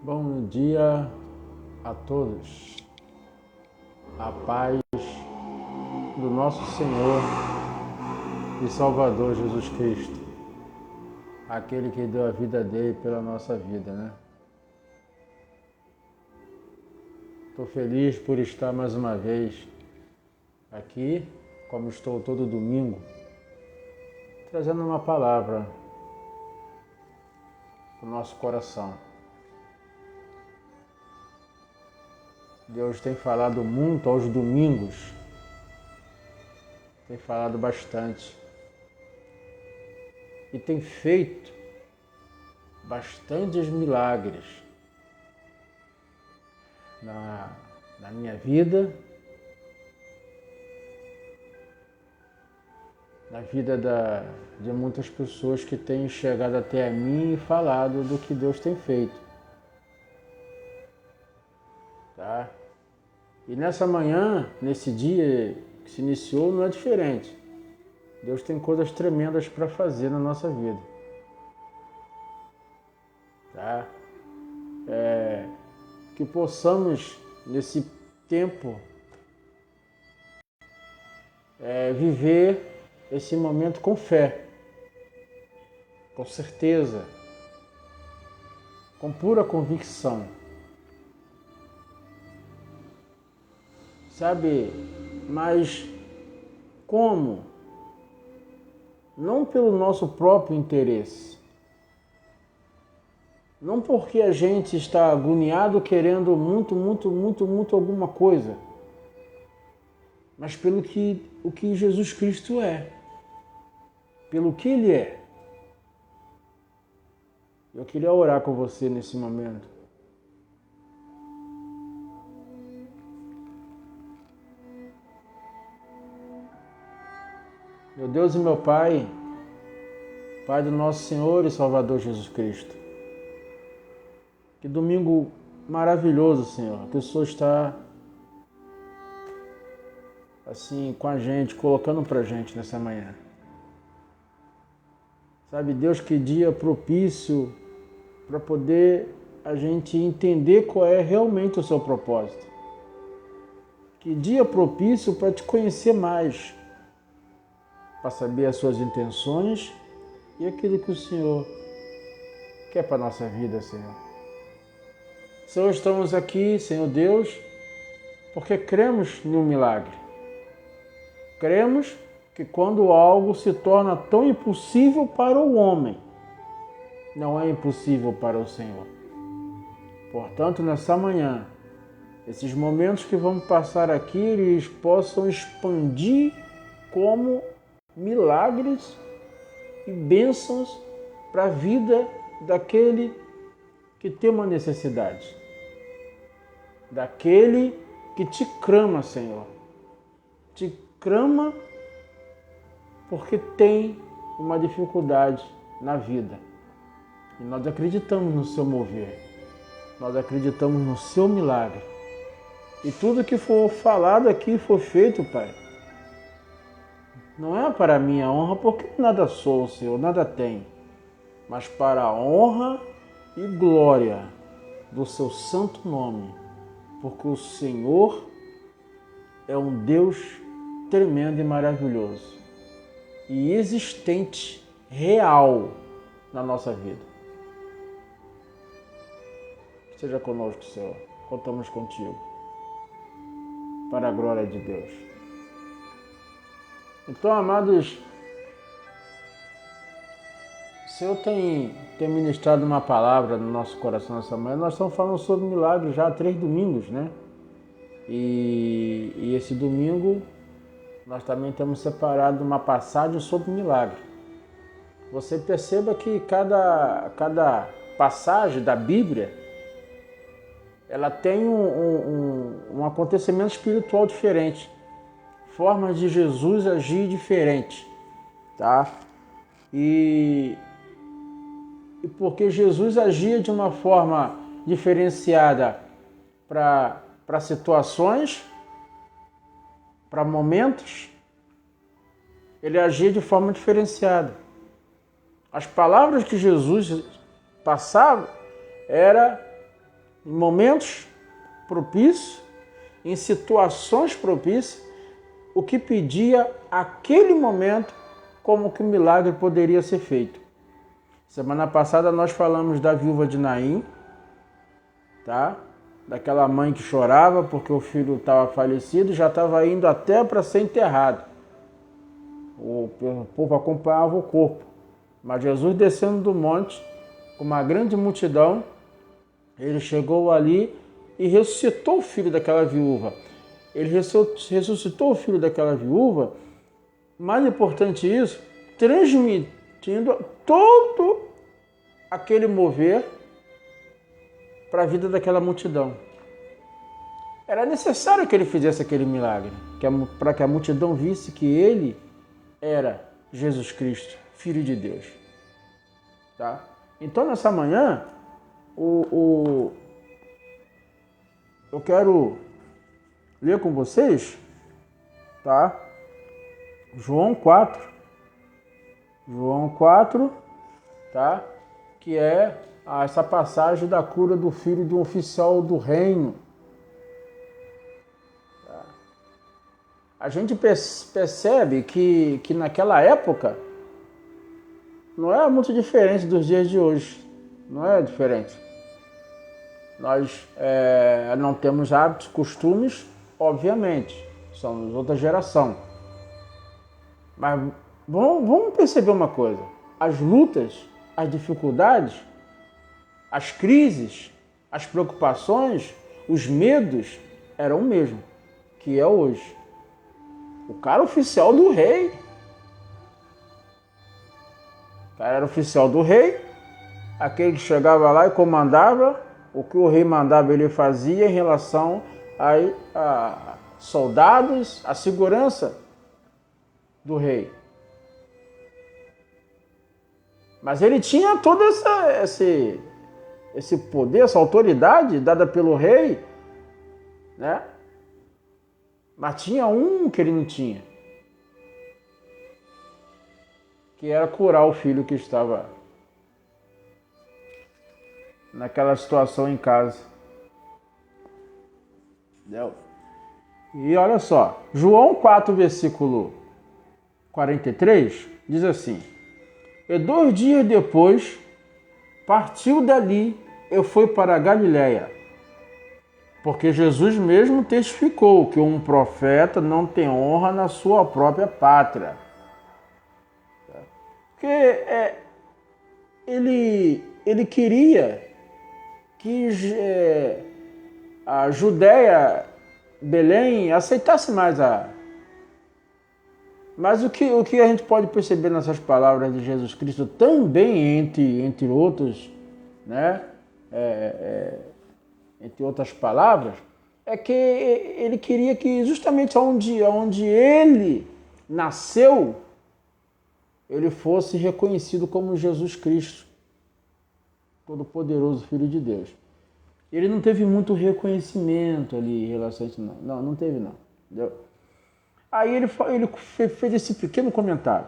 Bom dia a todos. A paz do nosso Senhor e Salvador Jesus Cristo, aquele que deu a vida dele pela nossa vida, né? Estou feliz por estar mais uma vez aqui, como estou todo domingo, trazendo uma palavra para o nosso coração. Deus tem falado muito aos domingos, tem falado bastante e tem feito bastantes milagres na minha vida, na vida de muitas pessoas que têm chegado até a mim e falado do que Deus tem feito. Tá? E nessa manhã, nesse dia que se iniciou, não é diferente. Deus tem coisas tremendas para fazer na nossa vida. Tá? Que possamos, nesse tempo, viver esse momento com fé, com certeza, com pura convicção. Sabe, mas como? Não pelo nosso próprio interesse. Não porque a gente está agoniado querendo muito alguma coisa, mas pelo o que Jesus Cristo é, pelo que Ele é. Eu queria orar com você nesse momento. Meu Deus e meu Pai, Pai do nosso Senhor e Salvador Jesus Cristo. Que domingo maravilhoso, Senhor, que o Senhor está assim com a gente, colocando pra gente nessa manhã. Sabe, Deus, que dia propício para poder a gente entender qual é realmente o seu propósito. Que dia propício para te conhecer mais, para saber as suas intenções e aquilo que o Senhor quer para a nossa vida, Senhor. Senhor, estamos aqui, Senhor Deus, porque cremos no milagre. Cremos que quando algo se torna tão impossível para o homem, não é impossível para o Senhor. Portanto, nessa manhã, esses momentos que vamos passar aqui, eles possam expandir como milagres e bênçãos para a vida daquele que tem uma necessidade, daquele que te clama, Senhor, te clama porque tem uma dificuldade na vida. E nós acreditamos no seu mover, nós acreditamos no seu milagre. E tudo que for falado aqui, for feito, Pai, não é para a minha honra, porque nada sou, Senhor, nada tenho, mas para a honra e glória do seu santo nome, porque o Senhor é um Deus tremendo e maravilhoso e existente, real na nossa vida. Seja conosco, Senhor, contamos contigo, para a glória de Deus. Então, amados, o Senhor tem ministrado uma palavra no nosso coração essa manhã. Nós estamos falando sobre milagres já há 3 domingos, né? E esse domingo nós também temos separado uma passagem sobre milagre. Você perceba que cada passagem da Bíblia, ela tem um acontecimento espiritual diferente. Formas de Jesus agir diferente, tá? E porque Jesus agia de uma forma diferenciada para situações, para momentos, ele agia de forma diferenciada. As palavras que Jesus passava era em momentos propícios, em situações propícias, o que pedia aquele momento, como que o milagre poderia ser feito. Semana passada nós falamos da viúva de Naim, tá? Daquela mãe que chorava porque o filho estava falecido e já estava indo até para ser enterrado. O povo acompanhava o corpo. Mas Jesus, descendo do monte, com uma grande multidão, ele chegou ali e ressuscitou o filho daquela viúva. Ele ressuscitou o filho daquela viúva, mais importante isso, transmitindo todo aquele mover para a vida daquela multidão. Era necessário que ele fizesse aquele milagre, para que a multidão visse que ele era Jesus Cristo, Filho de Deus. Tá? Então, nessa manhã, eu quero ler com vocês, tá? João 4, tá? Que é essa passagem da cura do filho de um oficial do reino. Tá? A gente percebe que naquela época não é muito diferente dos dias de hoje. Não é diferente. Nós não temos hábitos, costumes, obviamente. Somos outra geração. Mas vamos perceber uma coisa. As lutas, as dificuldades, as crises, as preocupações, os medos eram o mesmo que é hoje. O cara oficial do rei. O cara era oficial do rei, aquele que chegava lá e comandava o que o rei mandava, ele fazia em relação a soldados, a segurança do rei. Mas ele tinha todo esse poder, essa autoridade dada pelo rei, né? Mas tinha um que ele não tinha, que era curar o filho que estava naquela situação em casa. Entendeu? E olha só, João 4, versículo 43, diz assim: E 2 dias depois, partiu dali e foi para a Galiléia, porque Jesus mesmo testificou que um profeta não tem honra na sua própria pátria. Porque ele queria que a Judéia, Belém, aceitasse mais Mas o que a gente pode perceber nessas palavras de Jesus Cristo, também entre outros, né? Entre outras palavras, é que ele queria que justamente onde ele nasceu, ele fosse reconhecido como Jesus Cristo, Todo-Poderoso, Filho de Deus. Ele não teve muito reconhecimento ali em relação a isso, não. Não teve, não. Entendeu? Aí ele fez esse pequeno comentário.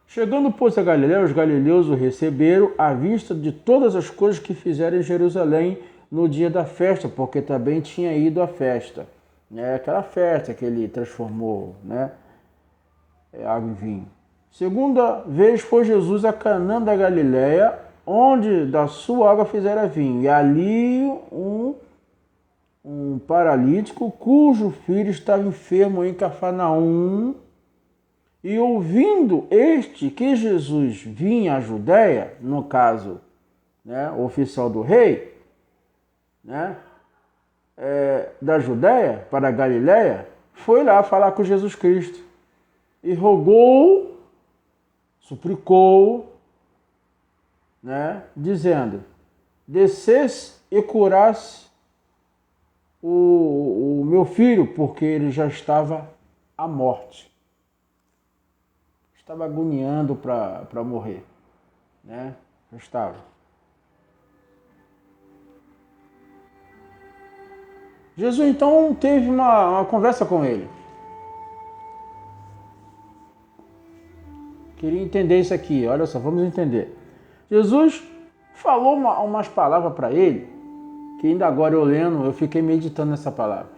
Chegando, pois, a Galiléia, os galileus o receberam à vista de todas as coisas que fizeram em Jerusalém no dia da festa, porque também tinha ido à festa. Né? Aquela festa que ele transformou, né? Água em vinho. Segunda vez foi Jesus a Canaã da Galiléia, onde da sua água fizera vinho. E ali um paralítico, cujo filho estava enfermo em Cafarnaum, e ouvindo este que Jesus vinha à Judéia, no caso, né, o oficial do rei, né, da Judéia para a Galiléia, foi lá falar com Jesus Cristo e rogou, suplicou, né, dizendo: descesse e curasse o meu filho, porque ele já estava à morte. Estava agoniando para morrer, né? Já estava. Jesus então teve uma conversa com ele. Queria entender isso aqui, olha só, vamos entender. Jesus falou umas palavras para ele, que ainda agora eu lendo, eu fiquei meditando nessa palavra.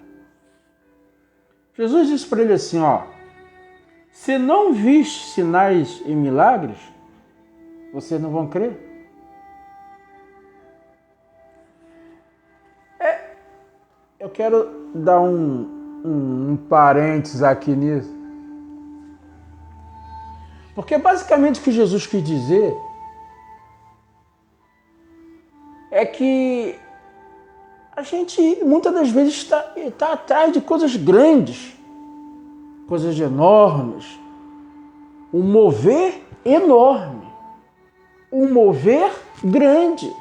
Jesus disse para ele assim, ó, se não viste sinais e milagres, vocês não vão crer? Eu quero dar um parênteses aqui nisso. Porque basicamente o que Jesus quis dizer é que a gente muitas das vezes está atrás de coisas grandes, coisas enormes, um mover enorme, um mover grande.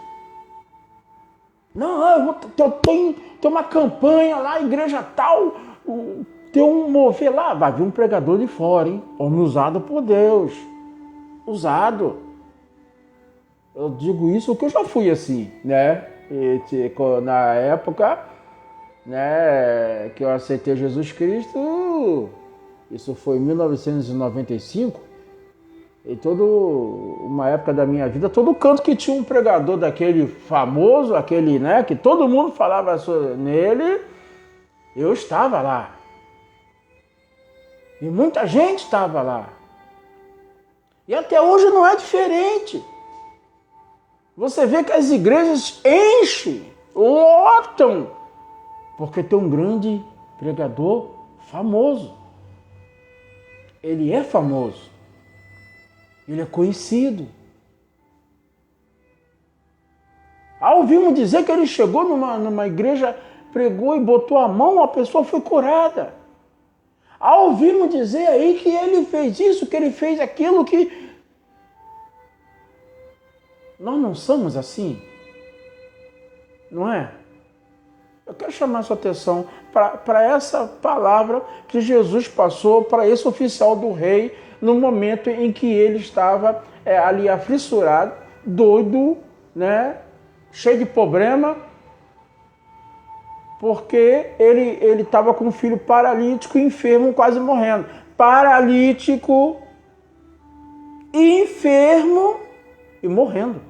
Não, eu tenho uma campanha lá, igreja tal, tem um mover lá, vai vir um pregador de fora, hein? Homem usado por Deus, usado. Eu digo isso porque eu já fui assim, né? Na época, né, que eu aceitei Jesus Cristo, isso foi em 1995, e uma época da minha vida, todo canto que tinha um pregador daquele famoso, aquele, né, que todo mundo falava nele, eu estava lá. E muita gente estava lá. E até hoje não é diferente. Você vê que as igrejas enchem, lotam, porque tem um grande pregador famoso. Ele é famoso. Ele é conhecido. Ouvimos dizer que ele chegou numa igreja, pregou e botou a mão, a pessoa foi curada. Ouvimos dizer aí que ele fez isso, que ele fez aquilo, que... Nós não somos assim, não é? Eu quero chamar a sua atenção para essa palavra que Jesus passou para esse oficial do rei no momento em que ele estava ali aflissurado, doido, né? Cheio de problema, porque ele estava com um filho paralítico, enfermo, quase morrendo. Paralítico, enfermo e morrendo.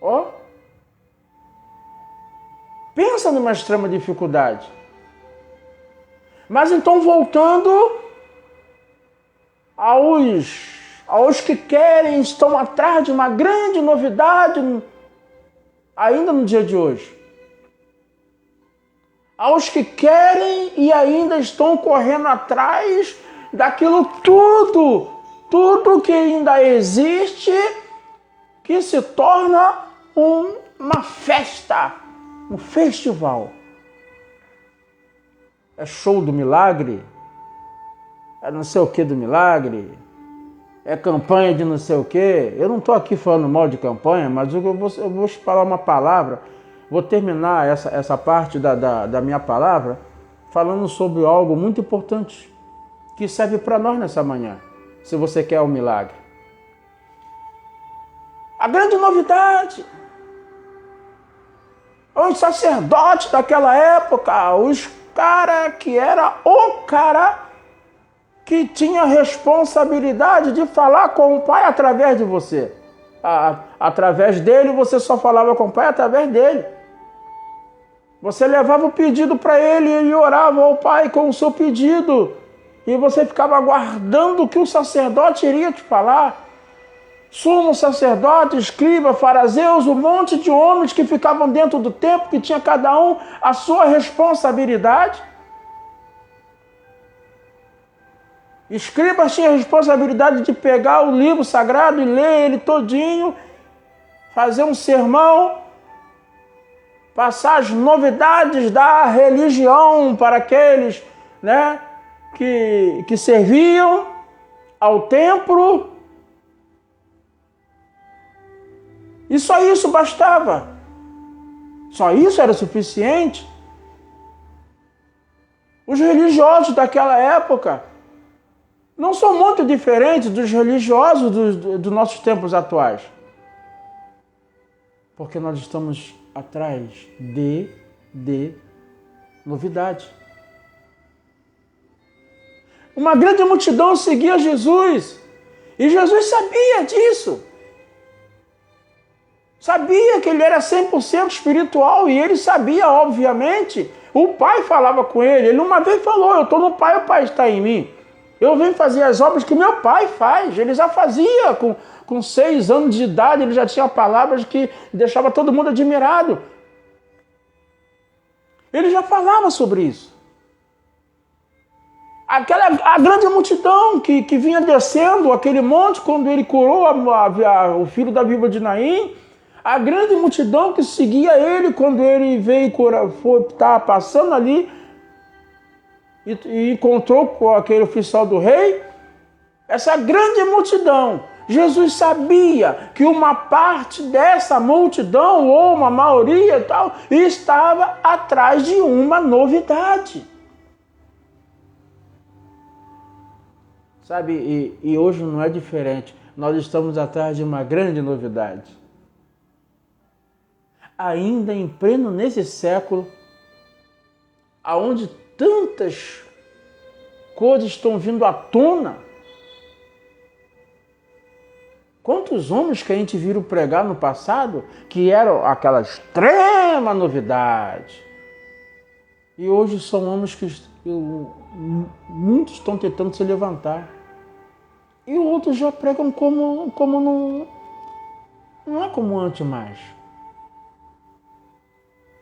Ó. Pensa numa extrema dificuldade. Mas então, voltando aos que querem, estão atrás de uma grande novidade, ainda no dia de hoje. Aos que querem e ainda estão correndo atrás daquilo tudo que ainda existe, que se torna uma festa, um festival. É show do milagre, é não sei o que do milagre, é campanha de não sei o que. Eu não estou aqui falando mal de campanha, mas eu vou falar uma palavra, vou terminar essa parte da minha palavra falando sobre algo muito importante que serve para nós nessa manhã, se você quer um milagre. A grande novidade, os sacerdotes daquela época, os cara que era o cara que tinha a responsabilidade de falar com o Pai através de você. Através dele, você só falava com o Pai através dele. Você levava o pedido para ele e ele orava ao Pai com o seu pedido. E você ficava aguardando o que o sacerdote iria te falar. Sumo sacerdote, escriba, fariseus, um monte de homens que ficavam dentro do templo, que tinha cada um a sua responsabilidade. Escribas tinham a responsabilidade de pegar o livro sagrado e ler ele todinho, fazer um sermão, passar as novidades da religião para aqueles, né, que serviam ao templo. E só isso bastava. Só isso era suficiente. Os religiosos daquela época não são muito diferentes dos religiosos dos nossos tempos atuais. Porque nós estamos atrás de novidade. Uma grande multidão seguia Jesus. E Jesus sabia disso. Sabia que ele era 100% espiritual e ele sabia, obviamente. O Pai falava com ele. Ele uma vez falou, eu estou no Pai, o Pai está em mim. Eu venho fazer as obras que meu Pai faz. Ele já fazia com 6 anos de idade, ele já tinha palavras que deixava todo mundo admirado. Ele já falava sobre isso. A grande multidão que vinha descendo aquele monte quando ele curou o filho da viúva de Naim, a grande multidão que seguia ele quando ele veio estava passando ali e encontrou com aquele oficial do rei, essa grande multidão, Jesus sabia que uma parte dessa multidão, ou uma maioria e tal, estava atrás de uma novidade. Sabe, e hoje não é diferente. Nós estamos atrás de uma grande novidade. Ainda em pleno nesse século, aonde tantas coisas estão vindo à tona. Quantos homens que a gente viu pregar no passado que eram aquela extrema novidade. E hoje são homens que muitos estão tentando se levantar. E outros já pregam como não é como antes mais.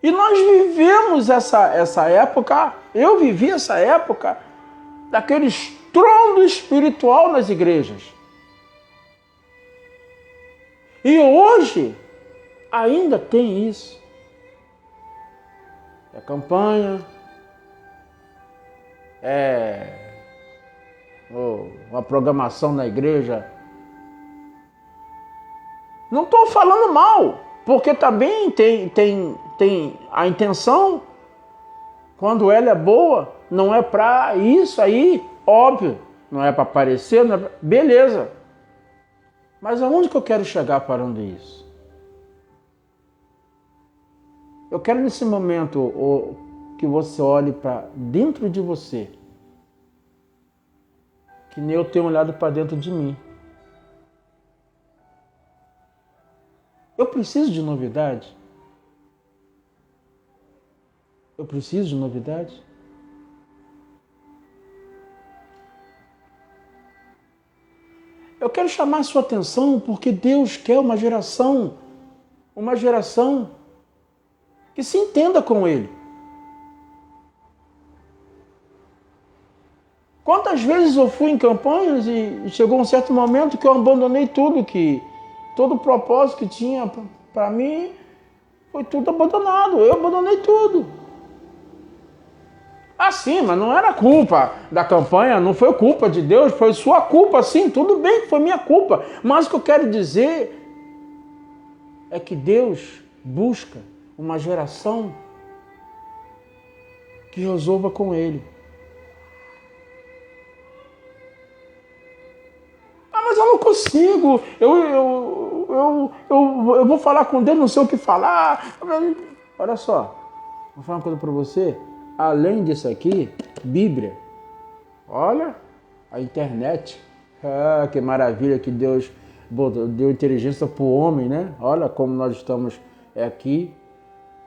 E nós vivemos essa época, eu vivi essa época daquele estrondo espiritual nas igrejas. E hoje ainda tem isso. É campanha, uma programação na igreja. Não estou falando mal, porque também tem a intenção, quando ela é boa, não é para isso aí, óbvio, não é para aparecer, não é pra... beleza. Mas aonde que eu quero chegar parando isso? Eu quero nesse momento que você olhe para dentro de você, que nem eu tenho olhado para dentro de mim. Eu preciso de novidade? Eu preciso de novidade? Eu quero chamar a sua atenção porque Deus quer uma geração que se entenda com Ele. Quantas vezes eu fui em campanhas e chegou um certo momento que eu abandonei tudo, todo o propósito que tinha para mim, foi tudo abandonado. Eu abandonei tudo. Assim, mas não era culpa da campanha, não foi culpa de Deus, foi sua culpa, sim, tudo bem que foi minha culpa. Mas o que eu quero dizer é que Deus busca uma geração que resolva com Ele. Ah, mas eu não consigo, eu vou falar com Deus, não sei o que falar. Olha só, vou falar uma coisa para você. Além disso aqui, Bíblia. Olha, a internet. Ah, que maravilha que Deus deu inteligência para o homem, né? Olha como nós estamos aqui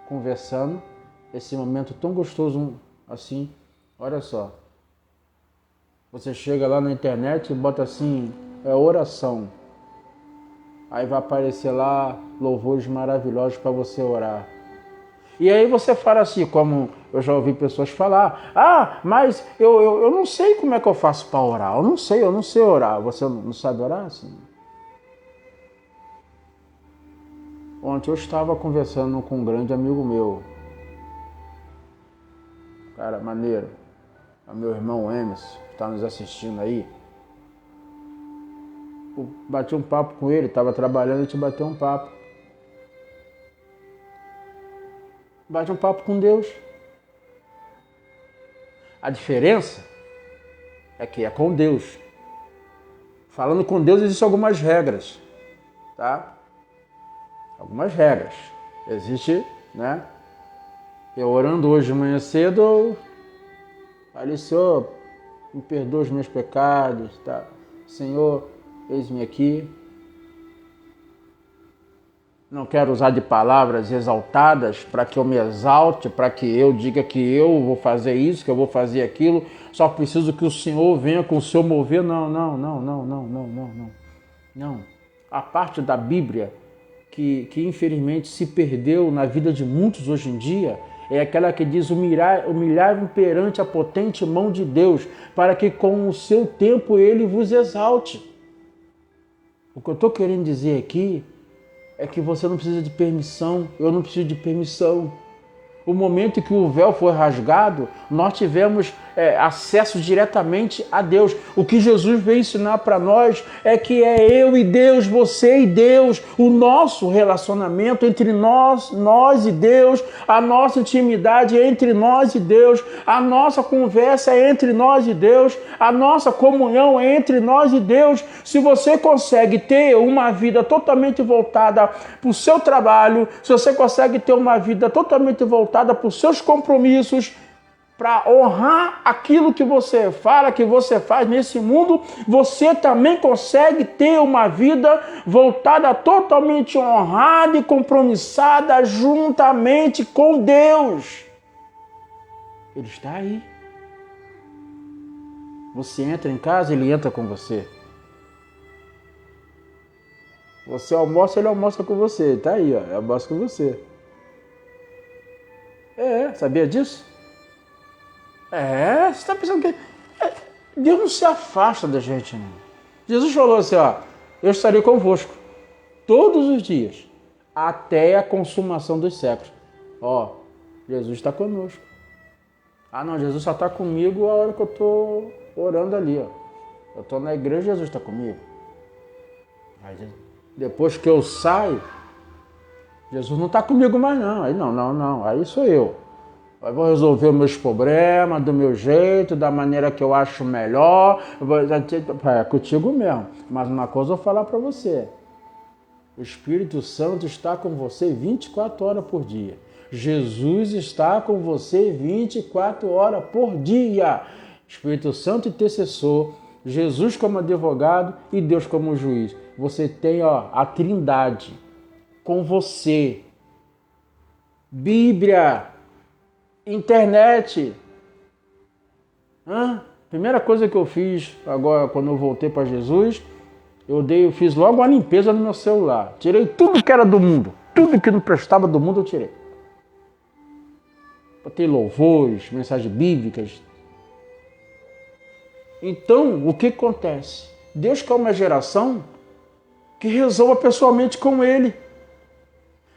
conversando. Esse momento tão gostoso assim. Olha só. Você chega lá na internet e bota assim, oração. Aí vai aparecer lá louvores maravilhosos para você orar. E aí você fala assim, como eu já ouvi pessoas falar, mas eu não sei como é que eu faço para orar, eu não sei orar. Você não sabe orar assim? Ontem eu estava conversando com um grande amigo meu, cara maneiro, é meu irmão Emerson, que está nos assistindo aí. Eu bati um papo com ele, estava trabalhando e a gente bateu um papo. Bate um papo com Deus. A diferença é que é com Deus. Falando com Deus existem algumas regras, tá? Algumas regras. Existe, né? Eu orando hoje de manhã cedo, falei, Senhor, me perdoa os meus pecados, tá? Senhor, eis-me aqui. Não quero usar de palavras exaltadas para que eu me exalte, para que eu diga que eu vou fazer isso, que eu vou fazer aquilo. Só preciso que o Senhor venha com o seu mover. Não. Não. A parte da Bíblia que infelizmente se perdeu na vida de muitos hoje em dia é aquela que diz humilhar-me perante a potente mão de Deus, para que com o seu tempo Ele vos exalte. O que eu estou querendo dizer aqui é que você não precisa de permissão, eu não preciso de permissão. O momento em que o véu foi rasgado, nós tivemos acesso diretamente a Deus. O que Jesus veio ensinar para nós é que é eu e Deus, você e Deus, o nosso relacionamento entre nós e Deus, a nossa intimidade entre nós e Deus, a nossa conversa entre nós e Deus, a nossa comunhão entre nós e Deus. Se você consegue ter uma vida totalmente voltada para o seu trabalho, se você consegue ter uma vida totalmente voltada para os seus compromissos, para honrar aquilo que você fala, que você faz nesse mundo, você também consegue ter uma vida voltada, totalmente honrada e compromissada juntamente com Deus. Ele está aí. Você entra em casa, Ele entra com você. Você almoça, Ele almoça com você. Está aí, ó, Ele almoça com você. Sabia disso? Você está pensando que Deus não se afasta da gente, não. Jesus falou assim, eu estarei convosco todos os dias, até a consumação dos séculos. Jesus está conosco. Não, Jesus só está comigo a hora que eu estou orando ali, Eu estou na igreja, Jesus está comigo. Mas depois que eu saio, Jesus não está comigo mais não. Aí não. Aí sou eu. Eu vou resolver os meus problemas do meu jeito, da maneira que eu acho melhor. É contigo mesmo. Mas uma coisa eu vou falar para você. O Espírito Santo está com você 24 horas por dia. Jesus está com você 24 horas por dia. Espírito Santo intercessor, Jesus como advogado e Deus como juiz. Você tem a Trindade com você. Bíblia, internet. Primeira coisa que eu fiz agora, quando eu voltei para Jesus, eu fiz logo uma limpeza no meu celular. Tirei tudo que era do mundo. Tudo que não prestava do mundo eu tirei. Botei louvores, mensagens bíblicas. Então, o que acontece? Deus quer uma geração que resolva pessoalmente com Ele.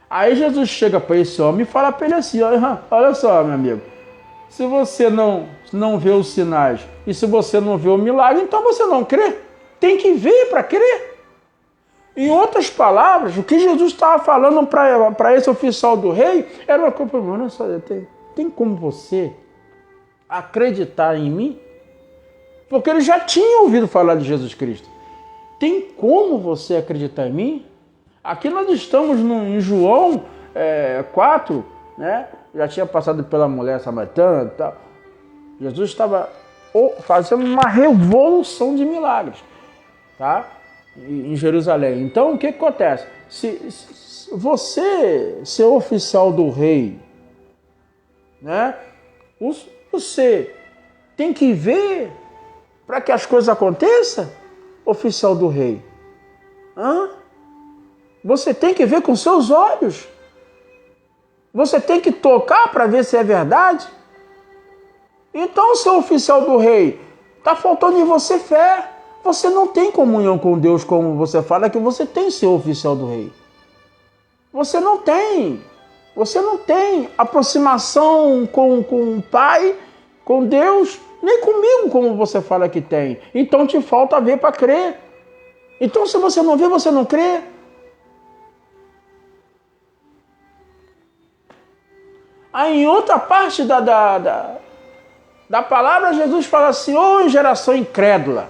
Aí Jesus chega para esse homem e fala para ele assim, olha só, meu amigo, se você não vê os sinais e se você não vê o milagre, então você não crê. Tem que ver para crer. Em outras palavras, o que Jesus estava falando para esse oficial do rei era uma coisa, olha só, tem como você acreditar em mim? Porque ele já tinha ouvido falar de Jesus Cristo. Tem como você acreditar em mim? Aqui nós estamos em João 4, né? Já tinha passado pela mulher samaritana e tal. Jesus estava fazendo uma revolução de milagres, tá? Em Jerusalém. Então, o que acontece? Se você ser oficial do rei, né? Você tem que ver para que as coisas aconteçam, oficial do rei. Você tem que ver com seus olhos. Você tem que tocar para ver se é verdade. Então, seu oficial do rei, está faltando em você fé. Você não tem comunhão com Deus como você fala que você tem, seu oficial do rei. Você não tem. Você não tem aproximação com o Pai, com Deus, nem comigo como você fala que tem. Então, te falta ver para crer. Então, se você não vê, você não crê. Aí, em outra parte da palavra, Jesus fala assim, geração incrédula.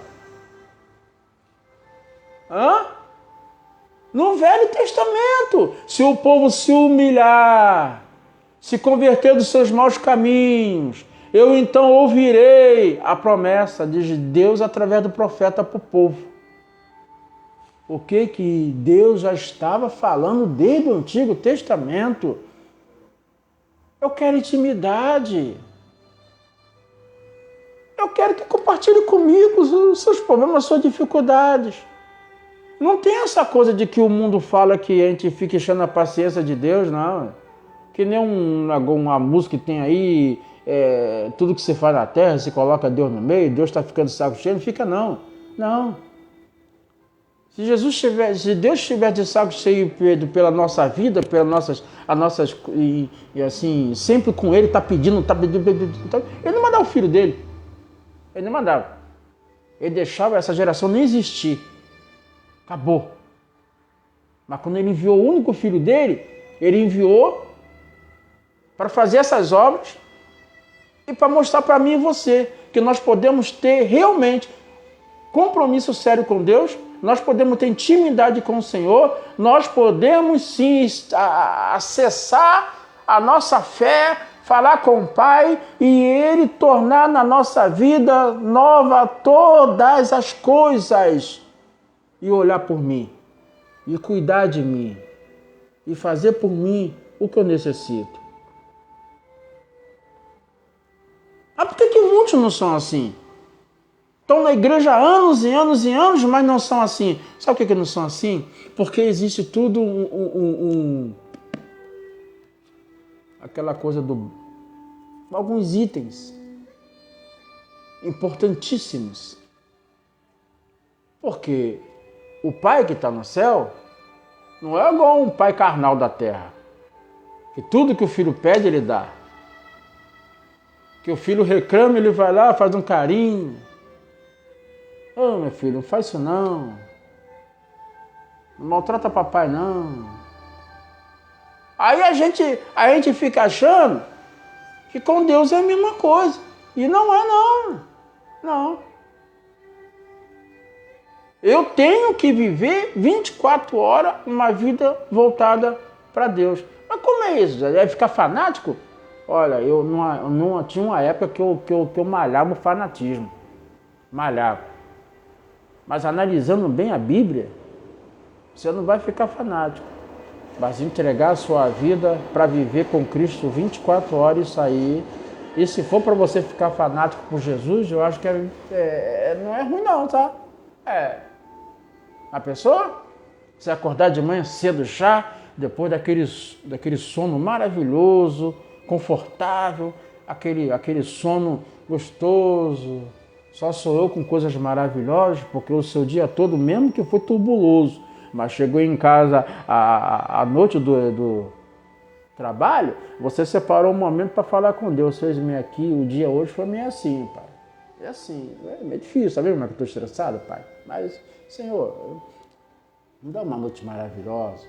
No Velho Testamento, se o povo se humilhar, se converter dos seus maus caminhos, eu então ouvirei a promessa de Deus através do profeta para o povo. o que Deus já estava falando desde o Antigo Testamento. Eu quero intimidade. Eu quero que compartilhe comigo os seus problemas, as suas dificuldades. Não tem essa coisa de que o mundo fala que a gente fica enchendo a paciência de Deus, não. Que nem uma música que tem aí, tudo que você faz na terra, você coloca Deus no meio, Deus está ficando de saco cheio, não fica não. Não. Se Deus estiver de saco cheio pela nossa vida, pelas nossas e assim, sempre com Ele, está pedindo, Ele não mandava o filho dele. Ele não mandava. Ele deixava essa geração nem existir. Acabou. Mas quando Ele enviou o único filho dele, Ele enviou para fazer essas obras e para mostrar para mim e você que nós podemos ter realmente compromisso sério com Deus, nós podemos ter intimidade com o Senhor, nós podemos sim acessar a nossa fé, falar com o Pai e Ele tornar na nossa vida nova todas as coisas e olhar por mim e cuidar de mim e fazer por mim o que eu necessito. Ah, por que muitos não são assim? Estão na igreja há anos e anos e anos, mas não são assim. Sabe por que não são assim? Porque existe tudo aquela coisa alguns itens importantíssimos. Porque o Pai que está no céu não é igual um pai carnal da terra. Que tudo que o filho pede, ele dá. Que o filho reclama, ele vai lá, faz um carinho. Ô, meu filho, não faz isso não. Não maltrata papai não. Aí a gente fica achando que com Deus é a mesma coisa. E não é não. Não. Eu tenho que viver 24 horas uma vida voltada para Deus. Mas como é isso? Deve ficar fanático? Olha, eu não tinha uma época que eu malhava o fanatismo. Malhava. Mas analisando bem a Bíblia, você não vai ficar fanático. Mas entregar a sua vida para viver com Cristo 24 horas e sair. E se for para você ficar fanático por Jesus, eu acho que não é ruim não, tá? A pessoa, você acordar de manhã cedo já, depois daquele sono maravilhoso, confortável, aquele sono gostoso. Só sou eu com coisas maravilhosas, porque o seu dia todo, mesmo que foi turbuloso, mas chegou em casa à noite do trabalho, você separou um momento para falar com Deus. Fez-me aqui, o dia hoje foi meio assim, pai. É assim, é meio difícil, sabe como é que eu estou estressado, pai? Mas, Senhor, me dá uma noite maravilhosa,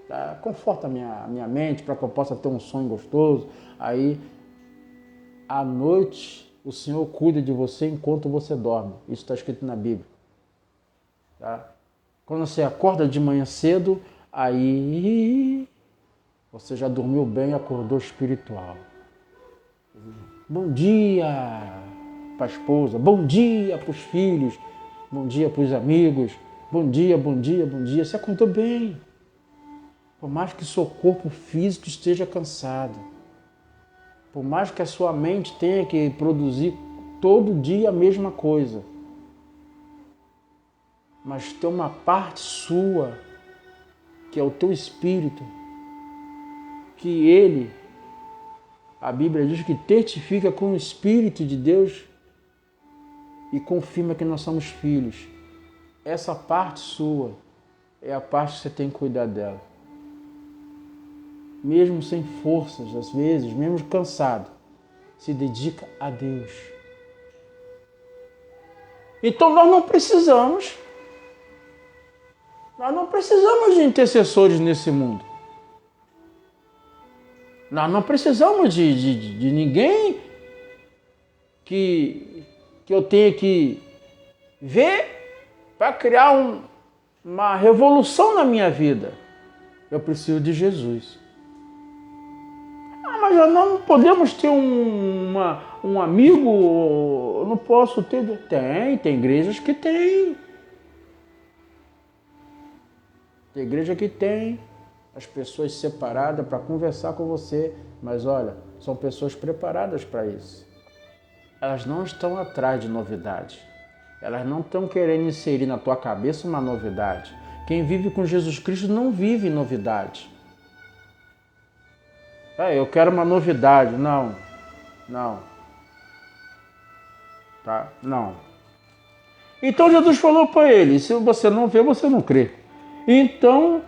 tá? Conforta a minha mente para que eu possa ter um sonho gostoso. Aí, à noite, o Senhor cuida de você enquanto você dorme. Isso está escrito na Bíblia. Tá? Quando você acorda de manhã cedo, aí você já dormiu bem e acordou espiritual. Bom dia para a esposa, bom dia para os filhos, bom dia para os amigos, bom dia, bom dia, bom dia. Você acordou bem. Por mais que seu corpo físico esteja cansado, por mais que a sua mente tenha que produzir todo dia a mesma coisa, mas tem uma parte sua, que é o teu espírito, que ele, a Bíblia diz que testifica com o Espírito de Deus e confirma que nós somos filhos. Essa parte sua é a parte que você tem que cuidar dela. Mesmo sem forças, às vezes, mesmo cansado, se dedica a Deus. Então nós não precisamos de intercessores nesse mundo. Nós não precisamos de ninguém que eu tenha que ver para criar uma revolução na minha vida. Eu preciso de Jesus. Mas nós não podemos ter um amigo, eu não posso ter. Tem igrejas que tem. Tem igreja que tem as pessoas separadas para conversar com você, mas olha, são pessoas preparadas para isso. Elas não estão atrás de novidade. Elas não estão querendo inserir na tua cabeça uma novidade. Quem vive com Jesus Cristo não vive novidade. Eu quero uma novidade. Não. Tá? Não. Então Jesus falou para ele, se você não vê, você não crê. Então,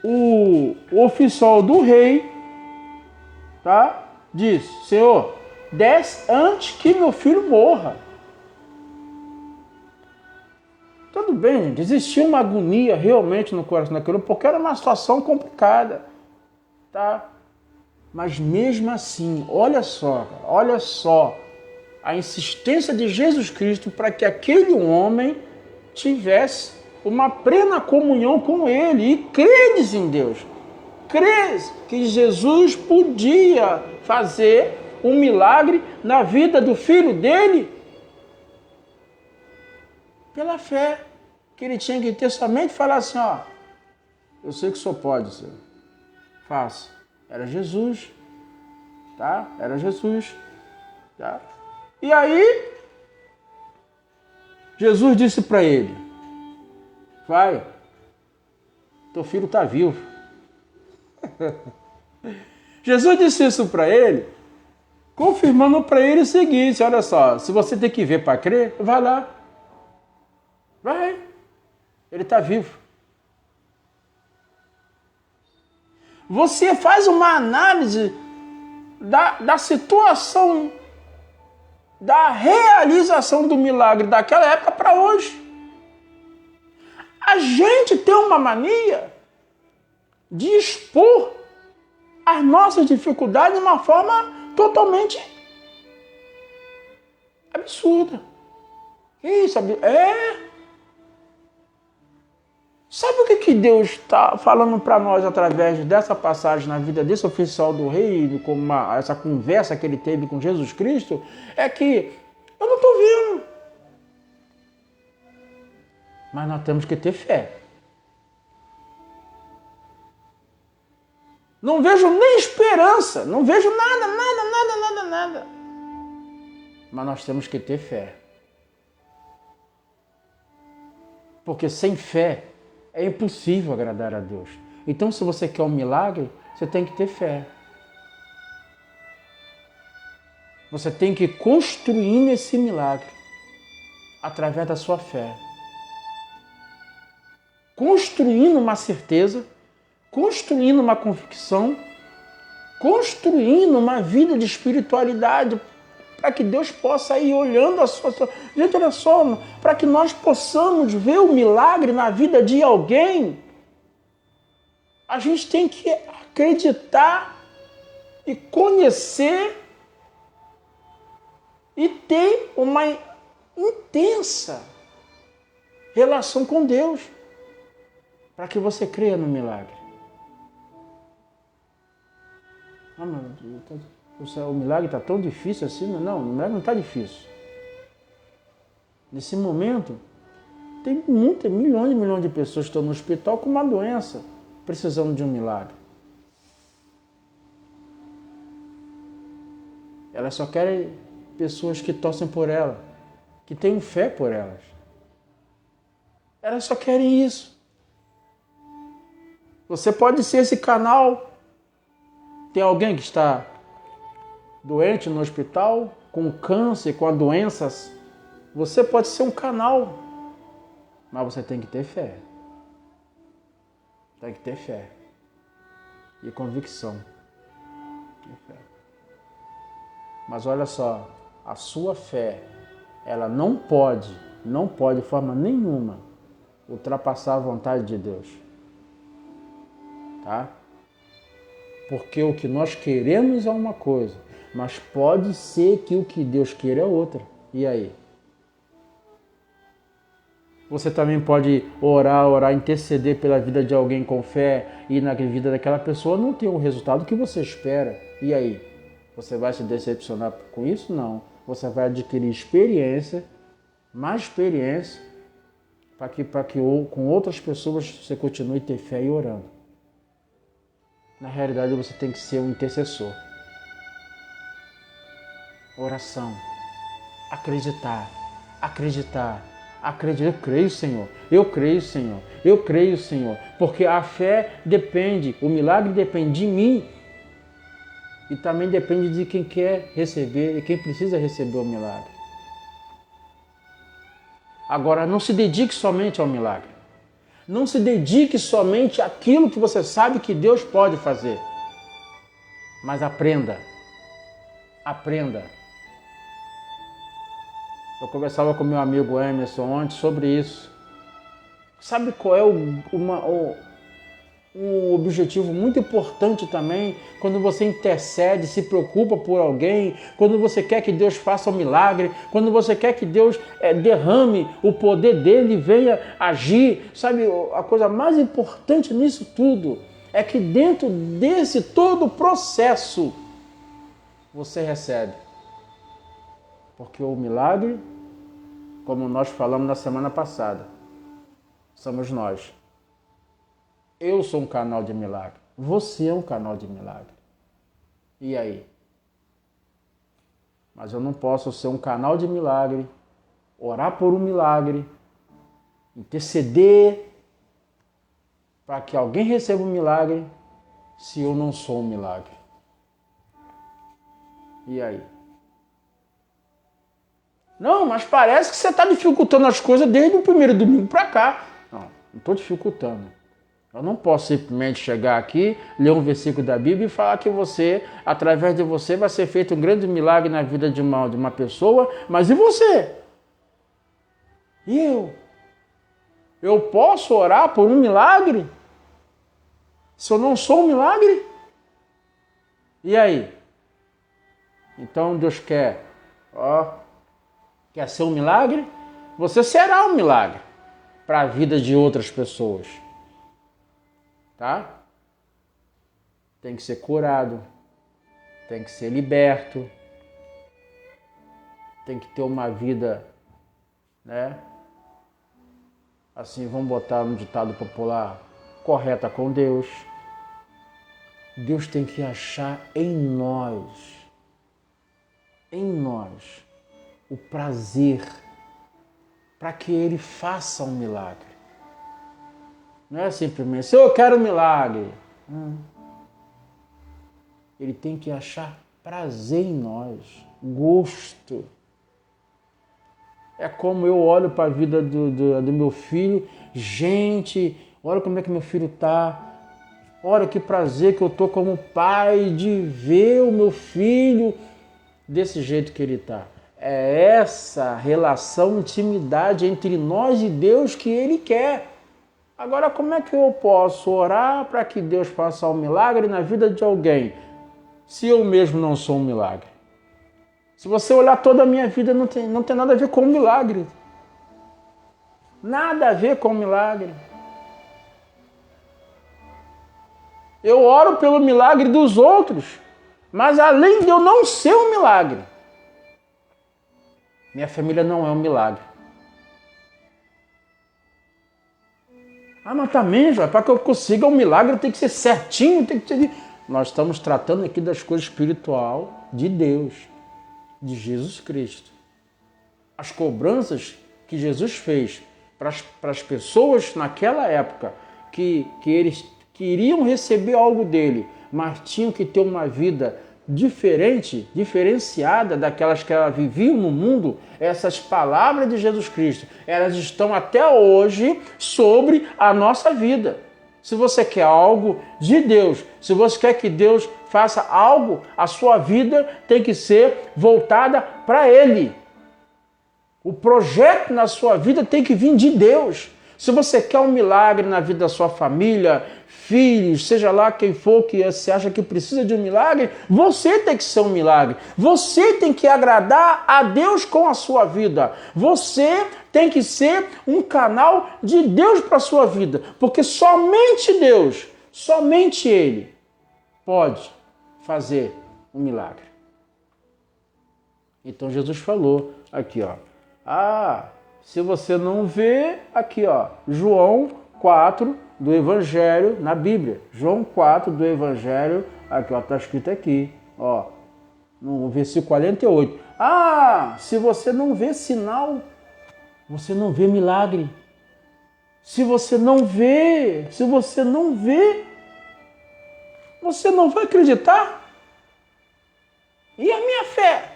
o oficial do rei, tá, disse, Senhor, desce antes que meu filho morra. Tudo bem, gente, existia uma agonia realmente no coração daquilo, porque era uma situação complicada, tá? Mas mesmo assim, olha só a insistência de Jesus Cristo para que aquele homem tivesse uma plena comunhão com ele e credes em Deus. Credes que Jesus podia fazer um milagre na vida do filho dele pela fé, que ele tinha que ter somente falar assim, ó, eu sei que o senhor pode, senhor. Faça. Era Jesus, tá? Era Jesus, tá? E aí, Jesus disse para ele, vai, teu filho está vivo. Jesus disse isso para ele, confirmando para ele o seguinte, olha só, se você tem que ver para crer, vai lá. Vai, ele está vivo. Você faz uma análise da situação, da realização do milagre daquela época para hoje. A gente tem uma mania de expor as nossas dificuldades de uma forma totalmente absurda. Isso, Sabe o que Deus está falando para nós através dessa passagem na vida desse oficial do rei, como essa conversa que ele teve com Jesus Cristo? É que eu não estou vendo. Mas nós temos que ter fé. Não vejo nem esperança, não vejo nada. Mas nós temos que ter fé. Porque sem fé é impossível agradar a Deus. Então, se você quer um milagre, você tem que ter fé. Você tem que construir esse milagre através da sua fé. Construindo uma certeza, construindo uma convicção, construindo uma vida de espiritualidade, para que Deus possa ir olhando a sua... Gente, olha só, para que nós possamos ver o milagre na vida de alguém, a gente tem que acreditar e conhecer e ter uma intensa relação com Deus, para que você creia no milagre. O milagre está tão difícil assim? Não, o milagre não está difícil. Nesse momento, tem milhões de pessoas que estão no hospital com uma doença, precisando de um milagre. Elas só querem pessoas que torcem por ela, que tenham fé por elas. Elas só querem isso. Você pode ser esse canal. Tem alguém que está doente no hospital, com câncer, com doenças, você pode ser um canal, mas você tem que ter fé. Tem que ter fé e convicção. Mas olha só, a sua fé, ela não pode de forma nenhuma ultrapassar a vontade de Deus. Tá? Porque o que nós queremos é uma coisa, mas pode ser que o que Deus queira é outra. E aí? Você também pode orar, interceder pela vida de alguém com fé e na vida daquela pessoa não ter o resultado que você espera. E aí? Você vai se decepcionar com isso? Não. Você vai adquirir experiência, mais experiência, com outras pessoas você continue a ter fé e orando. Na realidade, você tem que ser um intercessor. Oração. Acreditar. Eu creio, Senhor. Eu creio, Senhor. Eu creio, Senhor. Porque a fé depende, o milagre depende de mim. E também depende de quem quer receber e quem precisa receber o milagre. Agora, não se dedique somente ao milagre. Não se dedique somente àquilo que você sabe que Deus pode fazer. Mas aprenda. Aprenda. Eu conversava com meu amigo Emerson ontem sobre isso. Sabe qual é um objetivo muito importante também, quando você intercede, se preocupa por alguém, quando você quer que Deus faça um milagre, quando você quer que Deus derrame o poder dele e venha agir, sabe, a coisa mais importante nisso tudo é que dentro desse todo processo você recebe. Porque o milagre, como nós falamos na semana passada, somos nós. Eu sou um canal de milagre. Você é um canal de milagre. E aí? Mas eu não posso ser um canal de milagre, orar por um milagre, interceder para que alguém receba um milagre, se eu não sou um milagre. E aí? Não, mas parece que você está dificultando as coisas desde o primeiro domingo para cá. Não estou dificultando. Eu não posso simplesmente chegar aqui, ler um versículo da Bíblia e falar que você, através de você, vai ser feito um grande milagre na vida de uma pessoa, mas e você? E eu? Eu posso orar por um milagre? Se eu não sou um milagre? E aí? Então Deus quer ser um milagre? Você será um milagre para a vida de outras pessoas. Tá? Tem que ser curado, tem que ser liberto, tem que ter uma vida, né? Assim, vamos botar no ditado popular, correta com Deus. Deus tem que achar em nós, o prazer para que Ele faça um milagre. Não é simplesmente, se eu quero um milagre. Ele tem que achar prazer em nós, gosto. É como eu olho para a vida do meu filho. Gente, olha como é que meu filho está. Olha que prazer que eu estou como pai de ver o meu filho desse jeito que ele está. É essa relação, intimidade entre nós e Deus que Ele quer. Agora, como é que eu posso orar para que Deus faça um milagre na vida de alguém, se eu mesmo não sou um milagre? Se você olhar toda a minha vida, não tem nada a ver com um milagre. Nada a ver com um milagre. Eu oro pelo milagre dos outros, mas além de eu não ser um milagre, minha família não é um milagre. Mas também, João, para que eu consiga um milagre, tem que ser certinho, tem que ser... Nós estamos tratando aqui das coisas espirituais de Deus, de Jesus Cristo. As cobranças que Jesus fez para as pessoas naquela época, que eles queriam receber algo dele, mas tinham que ter uma vida diferenciada daquelas que elas viviam no mundo. Essas palavras de Jesus Cristo, elas estão até hoje sobre a nossa vida. Se você quer algo de Deus, se você quer que Deus faça algo, a sua vida tem que ser voltada para Ele. O projeto na sua vida tem que vir de Deus. Se você quer um milagre na vida da sua família, filhos, seja lá quem for que você acha que precisa de um milagre, você tem que ser um milagre. Você tem que agradar a Deus com a sua vida. Você tem que ser um canal de Deus para a sua vida. Porque somente Deus, somente Ele pode fazer um milagre. Então Jesus falou aqui, Se você não vê, aqui ó, João 4 do Evangelho na Bíblia. João 4 do Evangelho, aqui ó, está escrito aqui, ó, no versículo 48. Ah, se você não vê sinal, você não vê milagre. Se você não vê, você não vai acreditar. E a minha fé?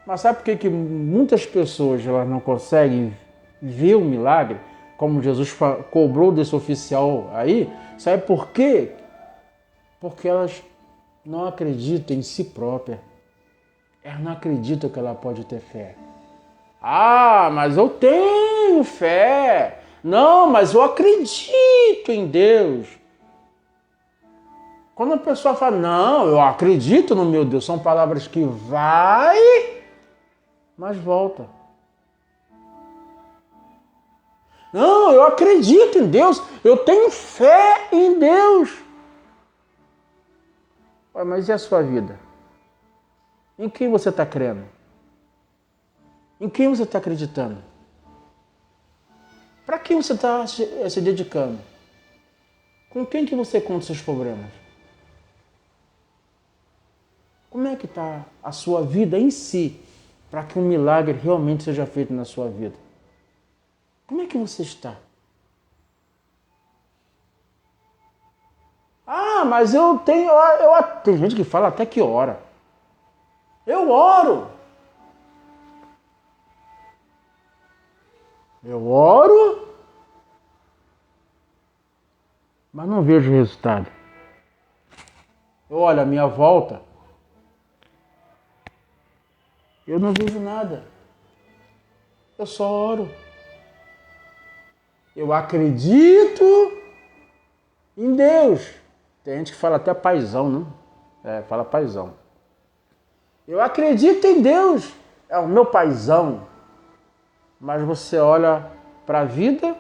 Mas sabe por que muitas pessoas elas não conseguem ver o milagre, como Jesus cobrou desse oficial aí? Sabe por quê? Porque elas não acreditam em si própria. Elas não acreditam que ela pode ter fé. Ah, mas eu tenho fé. Não, mas eu acredito em Deus. Quando a pessoa fala, não, eu acredito no meu Deus, são palavras que vai, mas volta. Não, eu acredito em Deus, eu tenho fé em Deus. Mas e a sua vida? Em quem você está crendo? Em quem você está acreditando? Para quem você está se dedicando? Com quem que você conta seus problemas? Como é que está a sua vida em si para que um milagre realmente seja feito na sua vida? Como é que você está? Ah, mas eu tenho... Tem gente que fala até que ora. Eu oro. Eu oro, mas não vejo resultado. Eu olho a minha volta, eu não vejo nada. Eu só oro. Eu acredito em Deus. Tem gente que fala até paizão, né? Fala paizão. Eu acredito em Deus. É o meu paizão. Mas você olha para a vida,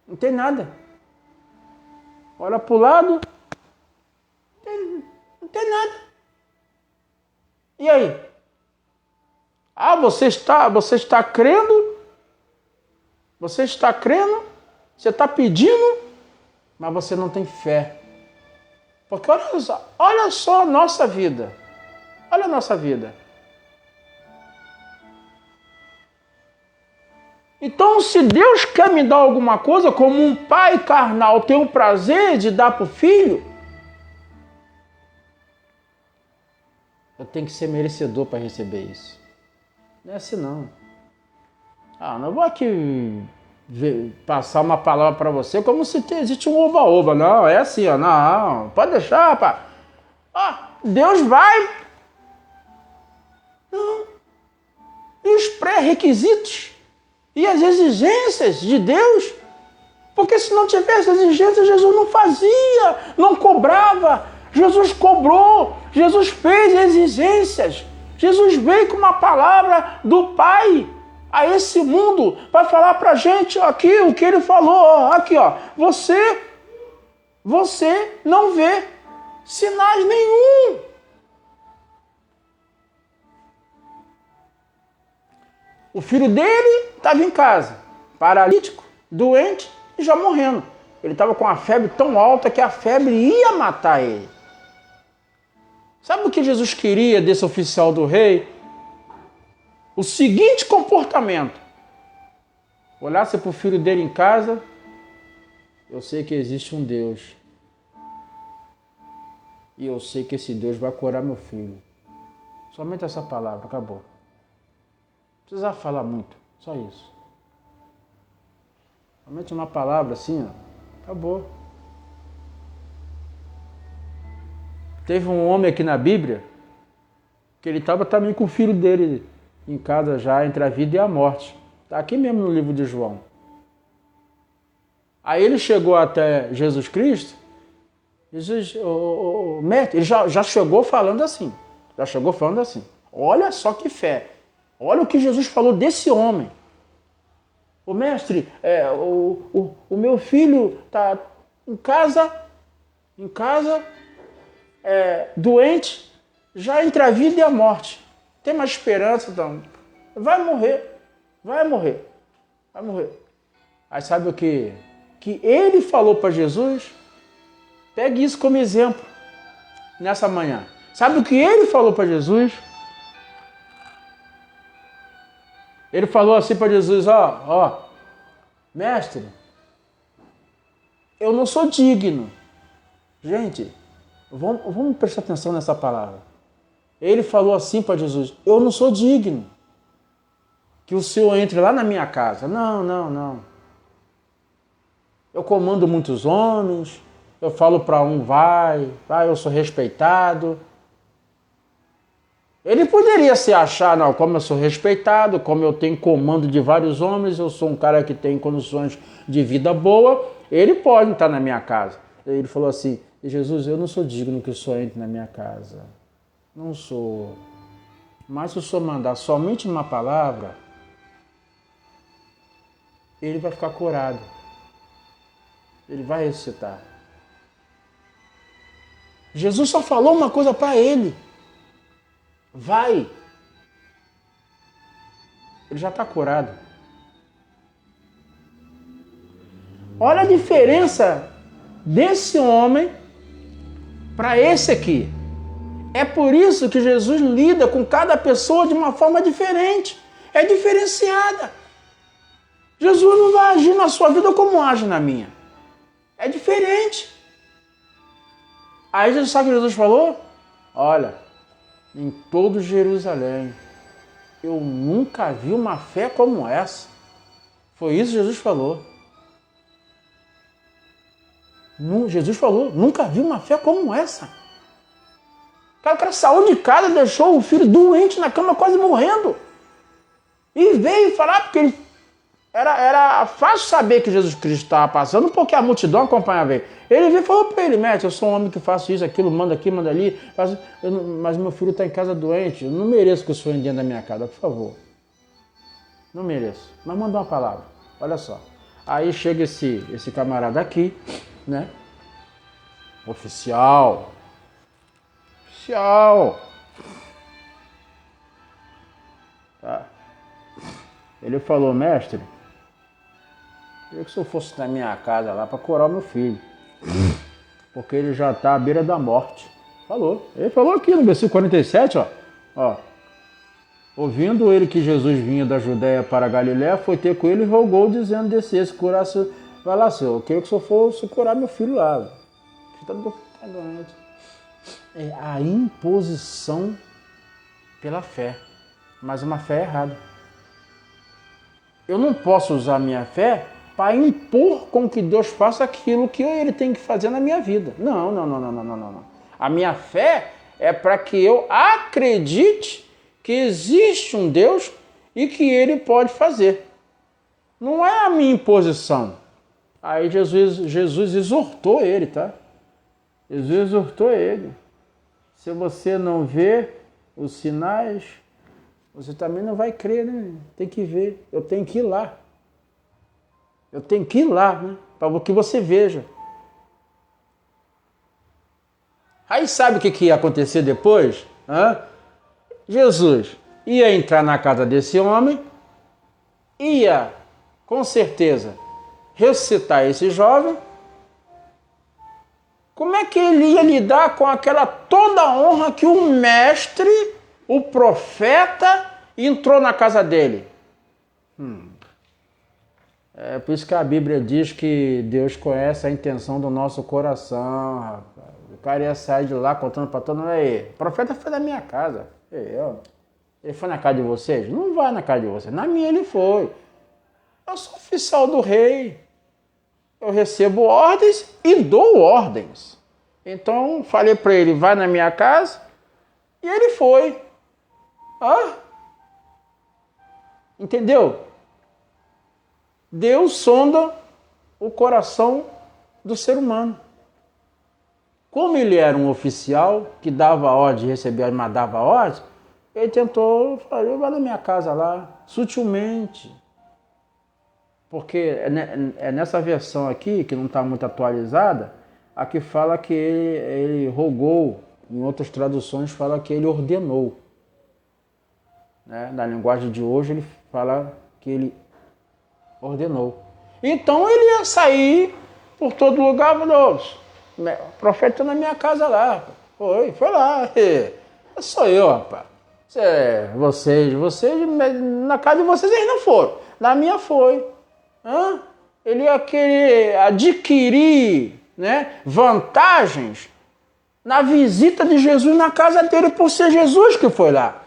não tem nada. Olha para o lado, não tem nada. E aí? Ah, você está crendo? Você está crendo? Você está pedindo? Mas você não tem fé. Porque olha só a nossa vida. Olha a nossa vida. Então, se Deus quer me dar alguma coisa, como um pai carnal tem o prazer de dar para o filho, eu tenho que ser merecedor para receber isso. Não é assim não. Ah, não vou aqui passar uma palavra para você como se existe um oba-oba. Não, é assim, ó. Não, pode deixar, pá. Ah, Deus vai... Não. E os pré-requisitos e as exigências de Deus? Porque se não tivesse exigências, Jesus não fazia, não cobrava. Jesus cobrou, Jesus fez exigências. Jesus veio com uma palavra do Pai a esse mundo para falar para a gente aqui o que Ele falou. Aqui, ó, você não vê sinais nenhum. O filho dele estava em casa, paralítico, doente e já morrendo. Ele estava com uma febre tão alta que a febre ia matar ele. Sabe o que Jesus queria desse oficial do rei? O seguinte comportamento. Olhasse para o filho dele em casa, eu sei que existe um Deus. E eu sei que esse Deus vai curar meu filho. Somente essa palavra, acabou. Não precisava falar muito, só isso. Somente uma palavra assim, ó, acabou. Teve um homem aqui na Bíblia que ele estava também com o filho dele em casa já, entre a vida e a morte. Está aqui mesmo no livro de João. Aí ele chegou até Jesus Cristo, Jesus, o mestre, ele já chegou falando assim. Olha só que fé. Olha o que Jesus falou desse homem. O mestre, o meu filho está em casa, doente, já entre a vida e a morte. Tem mais esperança, então. Vai morrer, vai morrer, vai morrer. Aí sabe o que ele falou para Jesus? Pegue isso como exemplo nessa manhã. Sabe o que ele falou para Jesus? Ele falou assim para Jesus, ó, mestre, eu não sou digno. Gente, vamos prestar atenção nessa palavra. Ele falou assim para Jesus, eu não sou digno que o Senhor entre lá na minha casa. Não. Eu comando muitos homens, eu falo para um vai, eu sou respeitado. Ele poderia se achar, não, como eu sou respeitado, como eu tenho comando de vários homens, eu sou um cara que tem condições de vida boa, ele pode estar na minha casa. Ele falou assim, Jesus, eu não sou digno que o Senhor entre na minha casa. Não sou. Mas se o Senhor mandar somente uma palavra, ele vai ficar curado. Ele vai ressuscitar. Jesus só falou uma coisa para ele. Vai. Ele já está curado. Olha a diferença desse homem para esse aqui. É por isso que Jesus lida com cada pessoa de uma forma diferente. É diferenciada. Jesus não vai agir na sua vida como age na minha. É diferente. Aí Jesus sabe o que Jesus falou? Olha, em todo Jerusalém, eu nunca vi uma fé como essa. Foi isso que Jesus falou. Jesus falou, nunca vi uma fé como essa. O cara saiu de casa, deixou o filho doente na cama, quase morrendo. E veio falar, porque ele era fácil saber que Jesus Cristo estava passando, porque a multidão acompanhava ele. Ele veio e falou para ele, mestre, eu sou um homem que faço isso, aquilo, manda aqui, manda ali, mas meu filho está em casa doente, eu não mereço que o senhor entre dentro da minha casa, por favor. Não mereço. Mas manda uma palavra, olha só. Aí chega esse camarada aqui, né? Oficial. Tá. Ele falou, mestre, eu queria que o senhor fosse na minha casa lá para curar o meu filho. Porque ele já está à beira da morte. Falou. Ele falou aqui no versículo 47, ó. Ouvindo ele que Jesus vinha da Judéia para a Galiléia, foi ter com ele e rogou, dizendo, descesse, curasse. Vai lá, senhor, eu queria que o senhor fosse curar meu filho lá. Está doente. É a imposição pela fé. Mas uma fé errada. Eu não posso usar a minha fé para impor com que Deus faça aquilo que ele tem que fazer na minha vida. Não. A minha fé é para que eu acredite que existe um Deus e que ele pode fazer. Não é a minha imposição. Aí Jesus exortou ele, tá? Jesus exortou ele. Se você não vê os sinais, você também não vai crer, né? Tem que ver. Eu tenho que ir lá. Né? Para que você veja. Aí sabe o que ia acontecer depois? Jesus ia entrar na casa desse homem, ia, com certeza, ressuscitar esse jovem. Como é que ele ia lidar com aquela toda a honra que o mestre, o profeta, entrou na casa dele? É por isso que a Bíblia diz que Deus conhece a intenção do nosso coração, rapaz. O cara ia sair de lá contando para todo mundo, aí, o profeta foi na minha casa. Ele foi na casa de vocês? Não vai na casa de vocês. Na minha ele foi. Eu sou oficial do rei. Eu recebo ordens e dou ordens. Então, falei para ele, vai na minha casa, e ele foi. Entendeu? Deus sonda o coração do ser humano. Como ele era um oficial que dava ordem, recebia, mas dava ordem, ele tentou, falou, vai na minha casa lá, sutilmente. Porque é nessa versão aqui, que não está muito atualizada, a que fala que ele rogou Em outras traduções fala que ele ordenou. Né? Na linguagem de hoje ele fala que ele ordenou. Então ele ia sair por todo lugar, falou, o profeta está na minha casa lá. Foi lá. Sou eu, rapaz. Vocês, na casa de vocês eles não foram. Na minha foi. Ele ia querer adquirir, né, vantagens na visita de Jesus na casa dele, por ser Jesus que foi lá.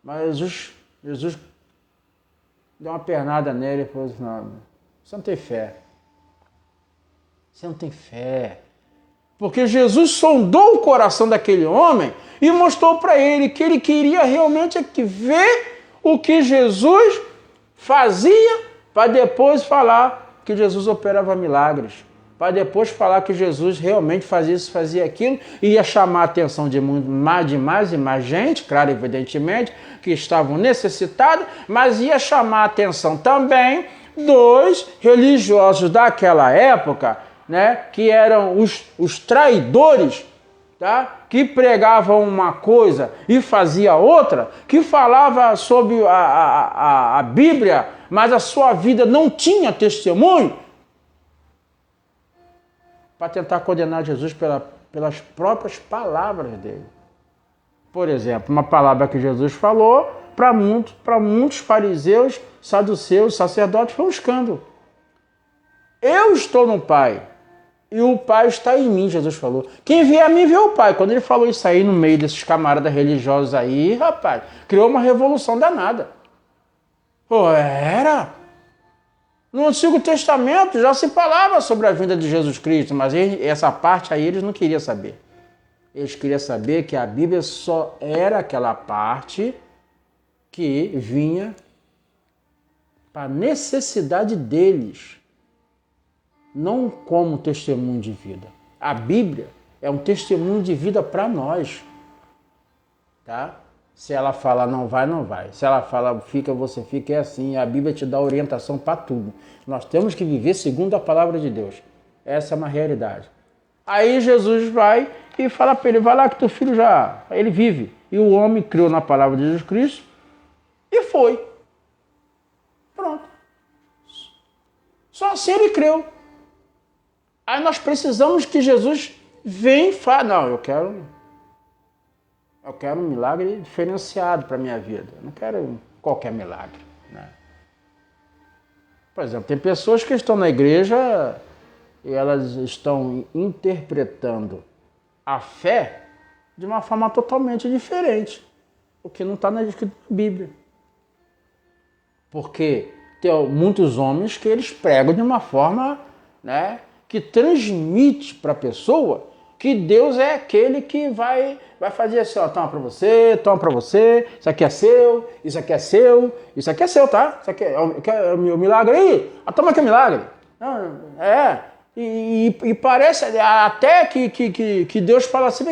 Mas Jesus deu uma pernada nele e falou assim, não, você não tem fé. Você não tem fé. Porque Jesus sondou o coração daquele homem e mostrou para ele que ele queria realmente ver o que Jesus fazia, para depois falar que Jesus operava milagres, para depois falar que Jesus realmente fazia isso, fazia aquilo, e ia chamar a atenção de mais e mais gente, claro, evidentemente, que estavam necessitados, mas ia chamar a atenção também dos religiosos daquela época, né, que eram os traidores, tá, que pregavam uma coisa e fazia outra, que falava sobre a Bíblia, mas a sua vida não tinha testemunho, para tentar condenar Jesus pelas próprias palavras dele. Por exemplo, uma palavra que Jesus falou, para muitos fariseus, saduceus, sacerdotes, foi um escândalo. Eu estou no Pai, e o Pai está em mim, Jesus falou. Quem vier a mim vê o Pai. Quando ele falou isso aí no meio desses camaradas religiosos aí, rapaz, criou uma revolução danada. No Antigo Testamento já se falava sobre a vinda de Jesus Cristo, mas essa parte aí eles não queriam saber. Eles queriam saber que a Bíblia só era aquela parte que vinha para a necessidade deles, não como testemunho de vida. A Bíblia é um testemunho de vida para nós. Tá? Se ela fala não vai, não vai. Se ela fala fica, você fica, é assim. A Bíblia te dá orientação para tudo. Nós temos que viver segundo a palavra de Deus. Essa é uma realidade. Aí Jesus vai e fala para ele, vai lá que teu filho já... Ele vive. E o homem creu na palavra de Jesus Cristo e foi. Pronto. Só assim ele creu. Aí nós precisamos que Jesus venha e fale, não, eu quero um milagre diferenciado para a minha vida. Eu não quero qualquer milagre. Né? Por exemplo, tem pessoas que estão na igreja e elas estão interpretando a fé de uma forma totalmente diferente, o que não está na Bíblia. Porque tem muitos homens que eles pregam de uma forma, né, que transmite para a pessoa que Deus é aquele que vai fazer assim, ó, toma para você, isso aqui é seu, isso aqui é seu, isso aqui é seu, tá? Isso aqui é o meu milagre aí, toma aqui o milagre. E parece até que Deus fala assim,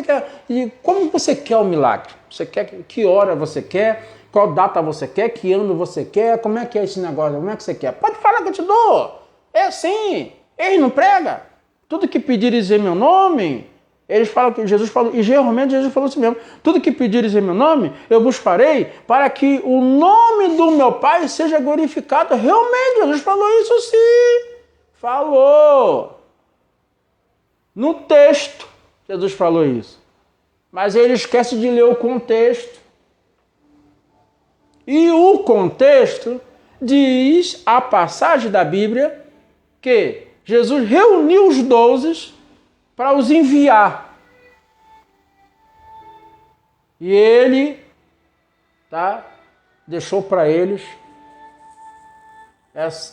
como você quer o milagre? Você quer, que hora você quer, qual data você quer, que ano você quer, como é que é esse negócio, como é que você quer? Pode falar que eu te dou, é assim, ele não prega, tudo que pedires em meu nome... Eles falam que Jesus falou, e geralmente Jesus falou assim mesmo, tudo que pedires em meu nome, eu vos farei para que o nome do meu Pai seja glorificado. Realmente, Jesus falou isso sim. Falou. No texto, Jesus falou isso. Mas ele esquece de ler o contexto. E o contexto diz, a passagem da Bíblia, que Jesus reuniu os 12 para os enviar. E ele, deixou para eles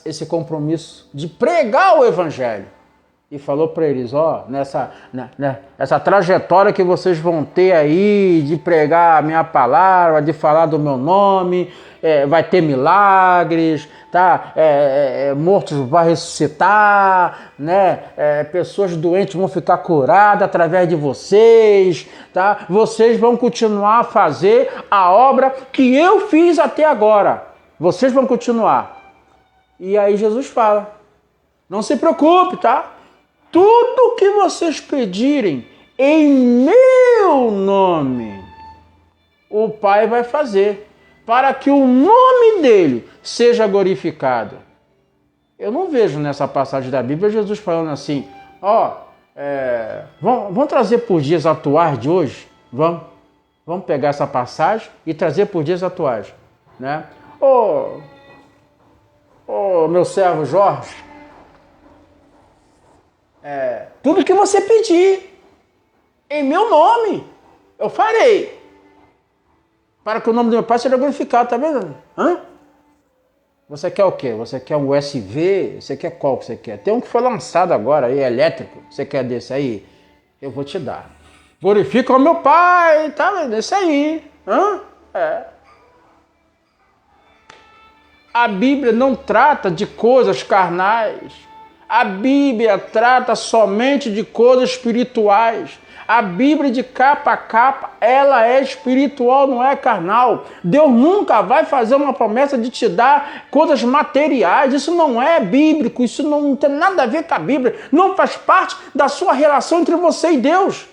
esse compromisso de pregar o Evangelho. E falou para eles, nessa trajetória que vocês vão ter aí de pregar a minha palavra, de falar do meu nome, vai ter milagres, tá? Mortos vão ressuscitar, né? Pessoas doentes vão ficar curadas através de vocês, tá? Vocês vão continuar a fazer a obra que eu fiz até agora. Vocês vão continuar. E aí Jesus fala, não se preocupe, tá? Tudo que vocês pedirem em meu nome, o Pai vai fazer, para que o nome dele seja glorificado. Eu não vejo nessa passagem da Bíblia Jesus falando assim, vamos trazer por dias atuais de hoje? Vamos pegar essa passagem e trazer por dias atuais, né? Meu servo Jorge, tudo que você pedir, em meu nome, eu farei, para que o nome do meu Pai seja glorificado, tá vendo? Você quer o quê? Você quer um USB? Você quer qual que você quer? Tem um que foi lançado agora aí, elétrico. Você quer desse aí? Eu vou te dar. Glorifica o meu Pai, tá? Desse aí. A Bíblia não trata de coisas carnais. A Bíblia trata somente de coisas espirituais. A Bíblia de capa a capa, ela é espiritual, não é carnal. Deus nunca vai fazer uma promessa de te dar coisas materiais. Isso não é bíblico, isso não tem nada a ver com a Bíblia. Não faz parte da sua relação entre você e Deus.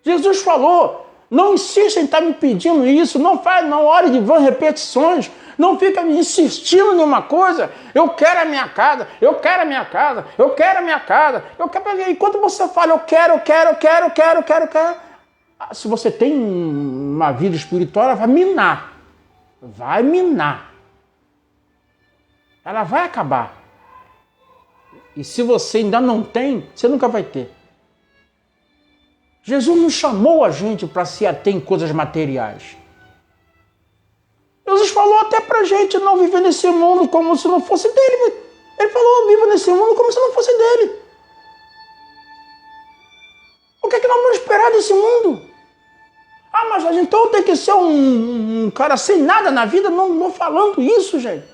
Jesus falou, não insista em estar me pedindo isso, não ore de vãs repetições. Não fica me insistindo em uma coisa. Eu quero a minha casa, eu quero a minha casa, eu quero a minha casa. E quando você fala, eu quero. Se você tem uma vida espiritual, ela vai minar. Vai minar. Ela vai acabar. E se você ainda não tem, você nunca vai ter. Jesus não chamou a gente para se ater em coisas materiais. Jesus falou até pra gente não viver nesse mundo como se não fosse dele. Ele falou, viva nesse mundo como se não fosse dele. O que é que nós vamos esperar desse mundo? Mas então tem que ser um cara sem nada na vida? Não estou falando isso, gente.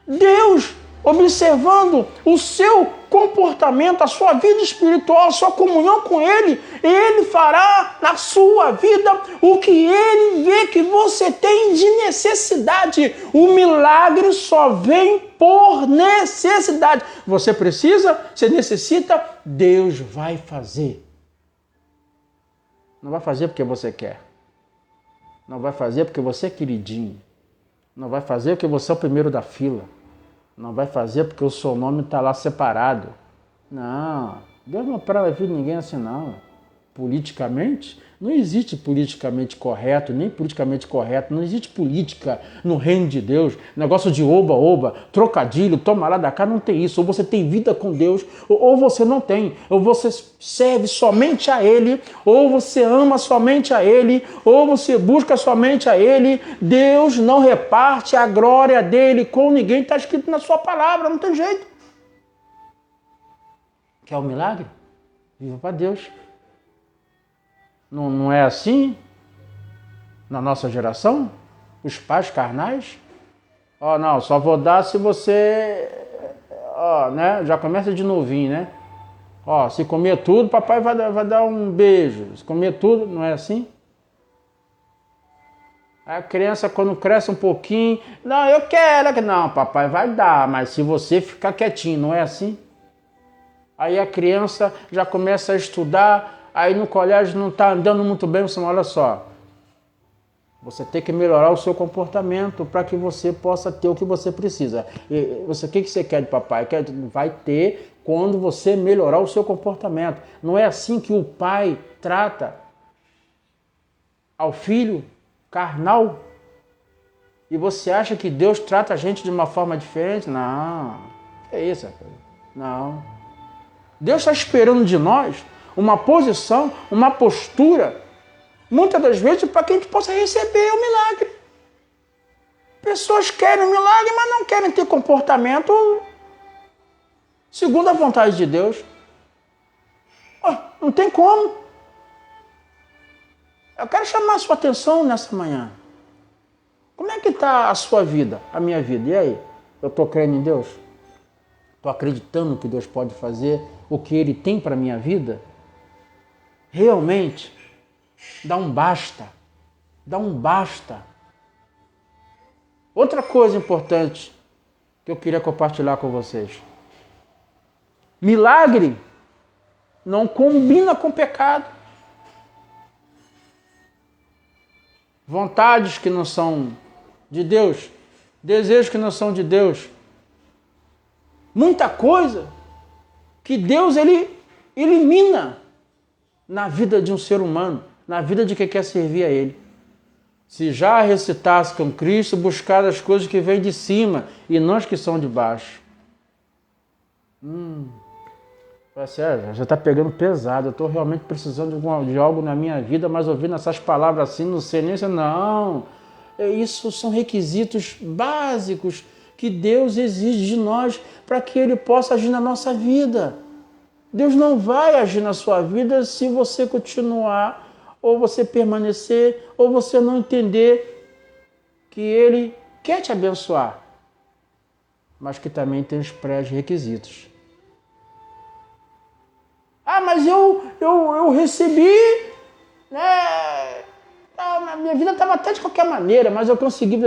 Deus, observando o seu comportamento, a sua vida espiritual, a sua comunhão com Ele, Ele fará na sua vida o que Ele vê que você tem de necessidade. O milagre só vem por necessidade. Você precisa, você necessita, Deus vai fazer. Não vai fazer porque você quer. Não vai fazer porque você é queridinho. Não vai fazer porque você é o primeiro da fila. Não vai fazer porque o seu nome está lá separado. Não, Deus não para a vida de ninguém assim não. Politicamente, não existe politicamente correto, nem politicamente correto. Não existe política no reino de Deus. Negócio de oba-oba, trocadilho, toma lá da cá, não tem isso. Ou você tem vida com Deus, ou você não tem. Ou você serve somente a Ele, ou você ama somente a Ele, ou você busca somente a Ele. Deus não reparte a glória dele com ninguém. Está escrito na sua palavra, não tem jeito. Quer um milagre? Viva para Deus. Não é assim na nossa geração? Os pais carnais? Não, só vou dar se você... né? Já começa de novinho, né? Se comer tudo, papai vai dar um beijo. Se comer tudo, não é assim? A criança, quando cresce um pouquinho... Não, eu quero... Não, papai vai dar, mas se você ficar quietinho, não é assim? Aí a criança já começa a estudar... Aí no colégio não está andando muito bem, você olha só. Você tem que melhorar o seu comportamento para que você possa ter o que você precisa. O que você quer de papai? Vai ter quando você melhorar o seu comportamento. Não é assim que o pai trata ao filho carnal? E você acha que Deus trata a gente de uma forma diferente? Não. É isso, rapaz. Não. Deus está esperando de nós uma posição, uma postura, muitas das vezes para que a gente possa receber o milagre. Pessoas querem o milagre, mas não querem ter comportamento segundo a vontade de Deus. Não tem como. Eu quero chamar a sua atenção nessa manhã. Como é que está a sua vida, a minha vida? E aí? Eu estou crendo em Deus? Estou acreditando que Deus pode fazer o que Ele tem para a minha vida? Realmente, dá um basta. Dá um basta. Outra coisa importante que eu queria compartilhar com vocês. Milagre não combina com pecado. Vontades que não são de Deus, desejos que não são de Deus. Muita coisa que Deus ele elimina na vida de um ser humano, na vida de quem quer servir a Ele. Se já recitasse com Cristo, buscar as coisas que vêm de cima e não as que são de baixo. Sério, já está pegando pesado. Eu estou realmente precisando de algo na minha vida, mas ouvindo essas palavras assim, não sei nem se... Não, isso são requisitos básicos que Deus exige de nós para que Ele possa agir na nossa vida. Deus não vai agir na sua vida se você continuar, ou você permanecer, ou você não entender que Ele quer te abençoar, mas que também tem os pré-requisitos. Ah, mas eu recebi, né? A minha vida estava até de qualquer maneira, mas eu consegui.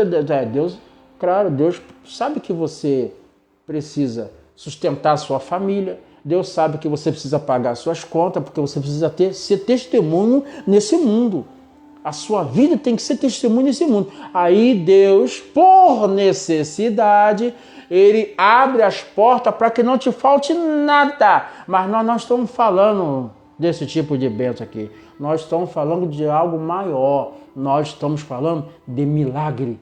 Deus, claro, Deus sabe que você precisa sustentar a sua família. Deus sabe que você precisa pagar suas contas, porque você precisa ser testemunho nesse mundo. A sua vida tem que ser testemunho nesse mundo. Aí Deus, por necessidade, Ele abre as portas para que não te falte nada. Mas nós não estamos falando desse tipo de bênção aqui. Nós estamos falando de algo maior. Nós estamos falando de milagre.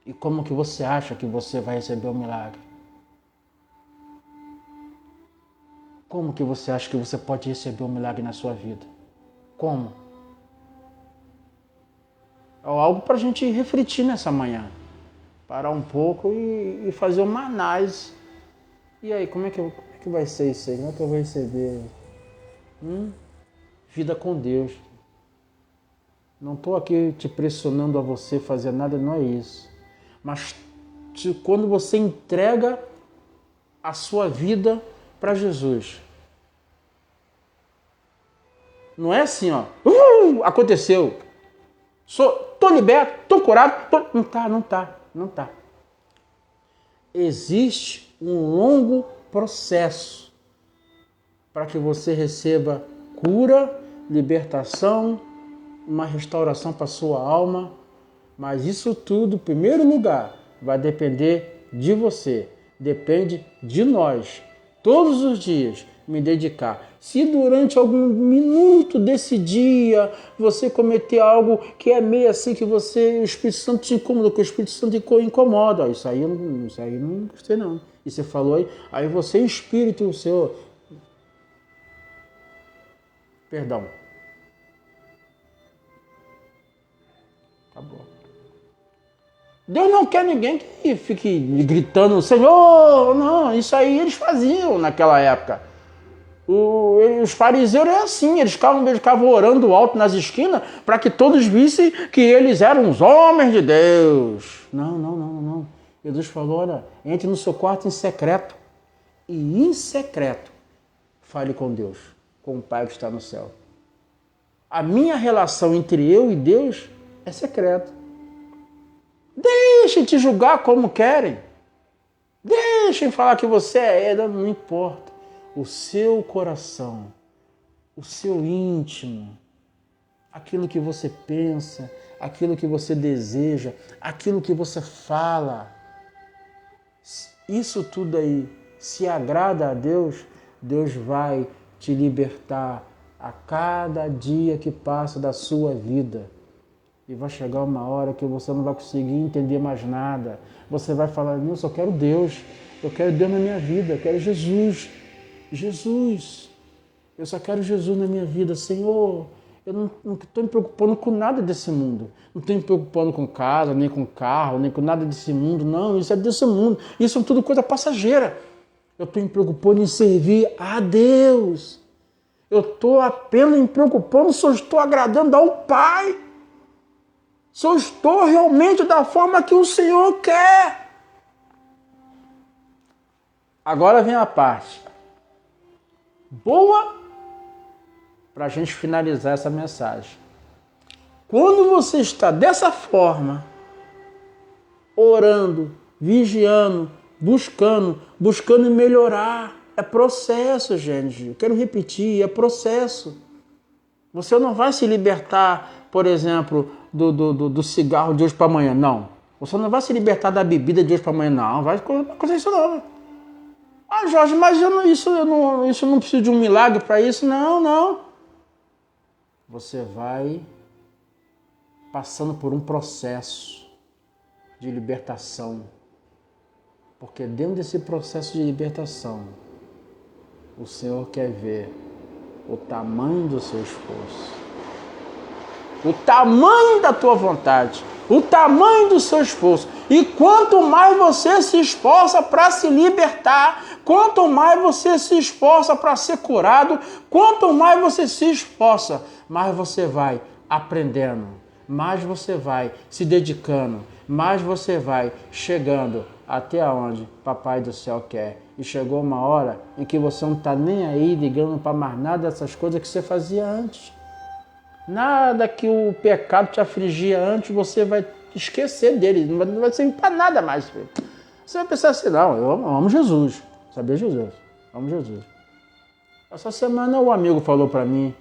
E como que você acha que você vai receber o milagre? Como que você acha que você pode receber um milagre na sua vida? Como? É algo para a gente refletir nessa manhã. Parar um pouco e fazer uma análise. E aí, como é que vai ser isso aí? Como é que eu vou receber? Vida com Deus. Não estou aqui te pressionando a você fazer nada, não é isso. Mas quando você entrega a sua vida para Jesus. Não é assim, ó. Aconteceu. Tô liberto, tô curado. Não tá. Existe um longo processo para que você receba cura, libertação, uma restauração para a sua alma. Mas isso tudo, em primeiro lugar, vai depender de você. Depende de nós. Todos os dias me dedicar. Se durante algum minuto desse dia você cometer algo que é meio assim que o Espírito Santo te incomoda, que o Espírito Santo te incomoda, isso aí eu não gostei não. E você falou aí você o Espírito, o Senhor, perdão. Acabou. Deus não quer ninguém que fique gritando, Senhor, não, isso aí eles faziam naquela época. Os fariseus eram assim, eles ficavam orando alto nas esquinas para que todos vissem que eles eram os homens de Deus. Não. Jesus falou, olha, entre no seu quarto em secreto e em secreto fale com Deus, com o Pai que está no céu. A minha relação entre eu e Deus é secreta. Deixem te julgar como querem. Deixem falar que você é, não importa. O seu coração, o seu íntimo, aquilo que você pensa, aquilo que você deseja, aquilo que você fala, isso tudo aí, se agrada a Deus, Deus vai te libertar a cada dia que passa da sua vida. E vai chegar uma hora que você não vai conseguir entender mais nada. Você vai falar, eu só quero Deus. Eu quero Deus na minha vida. Eu quero Jesus. Jesus. Eu só quero Jesus na minha vida. Senhor, eu não estou me preocupando com nada desse mundo. Não estou me preocupando com casa, nem com carro, nem com nada desse mundo. Não, isso é desse mundo. Isso é tudo coisa passageira. Eu estou me preocupando em servir a Deus. Eu estou apenas me preocupando se eu estou agradando ao Pai. Se eu estou realmente da forma que o Senhor quer. Agora vem a parte boa para a gente finalizar essa mensagem. Quando você está dessa forma, orando, vigiando, buscando melhorar. É processo, gente. Eu quero repetir, é processo. Você não vai se libertar, por exemplo, do cigarro de hoje para amanhã, não. Você não vai se libertar da bebida de hoje para amanhã, não. Vai acontecer isso não. Ah, Jorge, mas isso eu não preciso de um milagre para isso. Não. Você vai passando por um processo de libertação. Porque dentro desse processo de libertação, o Senhor quer ver o tamanho do seu esforço, o tamanho da tua vontade, o tamanho do seu esforço. E quanto mais você se esforça para se libertar, quanto mais você se esforça para ser curado, quanto mais você se esforça, mais você vai aprendendo, mais você vai se dedicando, mais você vai chegando até onde Papai do Céu quer. E chegou uma hora em que você não está nem aí ligando para mais nada dessas coisas que você fazia antes. Nada que o pecado te afligia antes, você vai esquecer dele, não vai servir para nada mais. Você vai pensar assim, não, eu amo Jesus, sabia Jesus, amo Jesus. Essa semana o amigo falou para mim,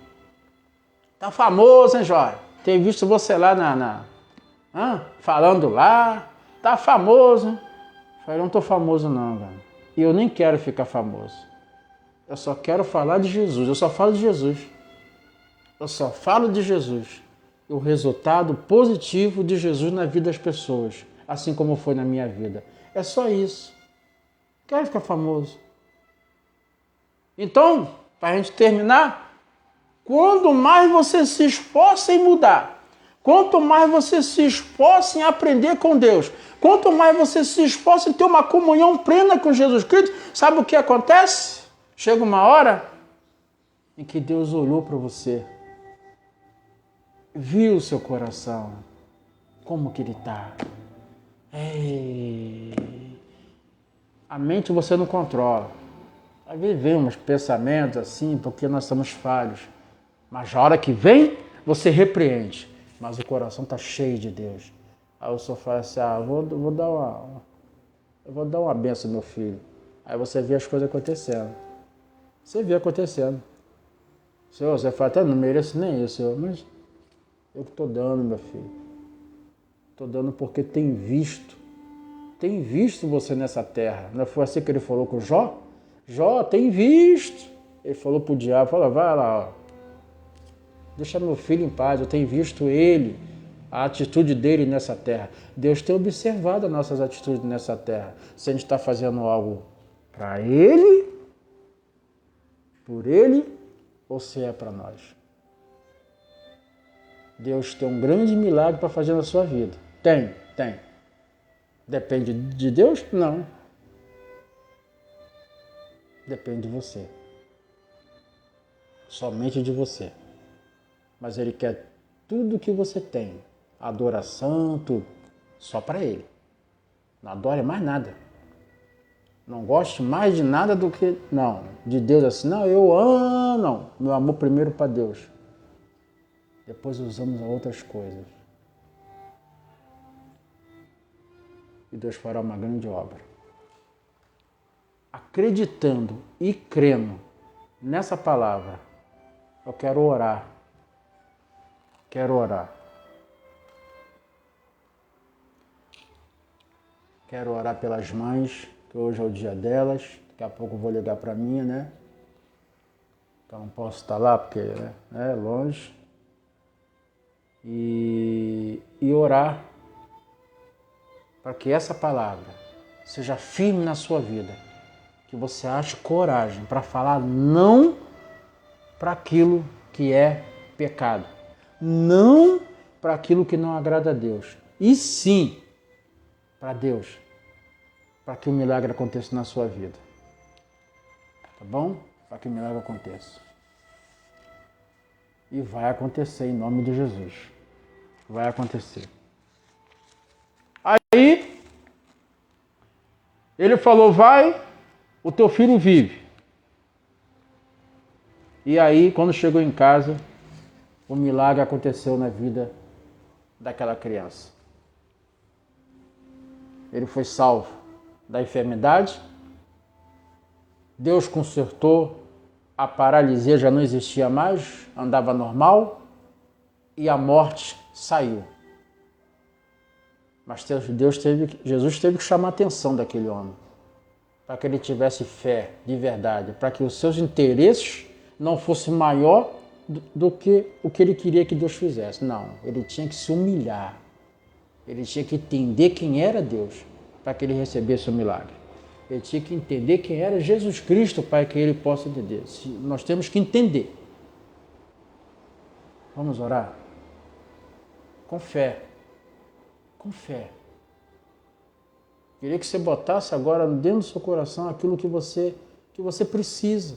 tá famoso, hein, Jorge? Tem visto você lá falando lá, tá famoso. Eu falei, não tô famoso não, velho. E eu nem quero ficar famoso. Eu só quero falar de Jesus, eu só falo de Jesus. Eu só falo de Jesus. O resultado positivo de Jesus na vida das pessoas, assim como foi na minha vida. É só isso. Quero ficar famoso. Então, para a gente terminar, quanto mais você se esforça em mudar, quanto mais você se esforça em aprender com Deus, quanto mais você se esforça em ter uma comunhão plena com Jesus Cristo, sabe o que acontece? Chega uma hora em que Deus olhou para você, viu o seu coração, como que ele está. A mente você não controla. Às vezes vem uns pensamentos assim, porque nós somos falhos. Mas a hora que vem, você repreende. Mas o coração está cheio de Deus. Aí o senhor fala assim, eu vou dar uma benção, meu filho. Aí você vê as coisas acontecendo. Você vê acontecendo. Senhor, você fala, até não mereço nem isso, Senhor, mas eu que estou dando, meu filho. Estou dando porque tem visto você nessa terra. Não foi assim que ele falou com Jó? Jó, tem visto. Ele falou para o diabo, vai lá, ó. Deixa meu filho em paz, eu tenho visto ele, a atitude dele nessa terra. Deus tem observado as nossas atitudes nessa terra. Se a gente está fazendo algo para ele, por ele, ou se é para nós. Deus tem um grande milagre para fazer na sua vida. Tem. Depende de Deus? Não. Depende de você. Somente de você. Mas Ele quer tudo que você tem. Adoração, tudo. Só para Ele. Não adore mais nada. Não goste mais de nada do que... Não, de Deus assim. Não, eu amo. Não, meu amor primeiro para Deus. Depois usamos outras coisas. E Deus fará uma grande obra. Acreditando e crendo nessa palavra, eu quero orar. Quero orar pelas mães, que hoje é o dia delas. Daqui a pouco eu vou ligar para a minha, né? Então não posso estar lá porque é longe. E orar para que essa palavra seja firme na sua vida. Que você ache coragem para falar não para aquilo que é pecado. Não para aquilo que não agrada a Deus. E sim para Deus. Para que o milagre aconteça na sua vida. Tá bom? Para que o milagre aconteça. E vai acontecer em nome de Jesus. Vai acontecer. Aí, ele falou, vai, o teu filho vive. E aí, quando chegou em casa, o milagre aconteceu na vida daquela criança. Ele foi salvo da enfermidade. Deus consertou, a paralisia já não existia mais, andava normal e a morte saiu. Mas Jesus teve que chamar a atenção daquele homem, para que ele tivesse fé de verdade, para que os seus interesses não fossem maior do que o que ele queria que Deus fizesse. Não, ele tinha que se humilhar, ele tinha que entender quem era Deus, para que ele recebesse o milagre. Ele tinha que entender quem era Jesus Cristo para que ele possa entender. Nós temos que entender. Vamos orar? Com fé. Com fé. Queria que você botasse agora dentro do seu coração aquilo que você precisa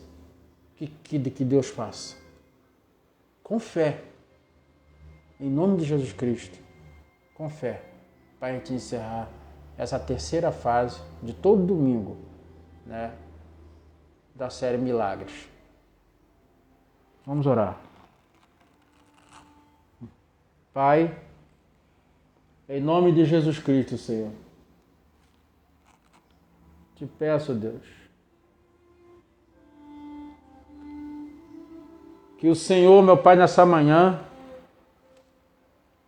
que Deus faça. Com fé. Em nome de Jesus Cristo. Com fé. Para a gente encerrar essa terceira fase de todo domingo, né, da série Milagres. Vamos orar. Pai, em nome de Jesus Cristo, Senhor, te peço, Deus, que o Senhor, meu Pai, nessa manhã,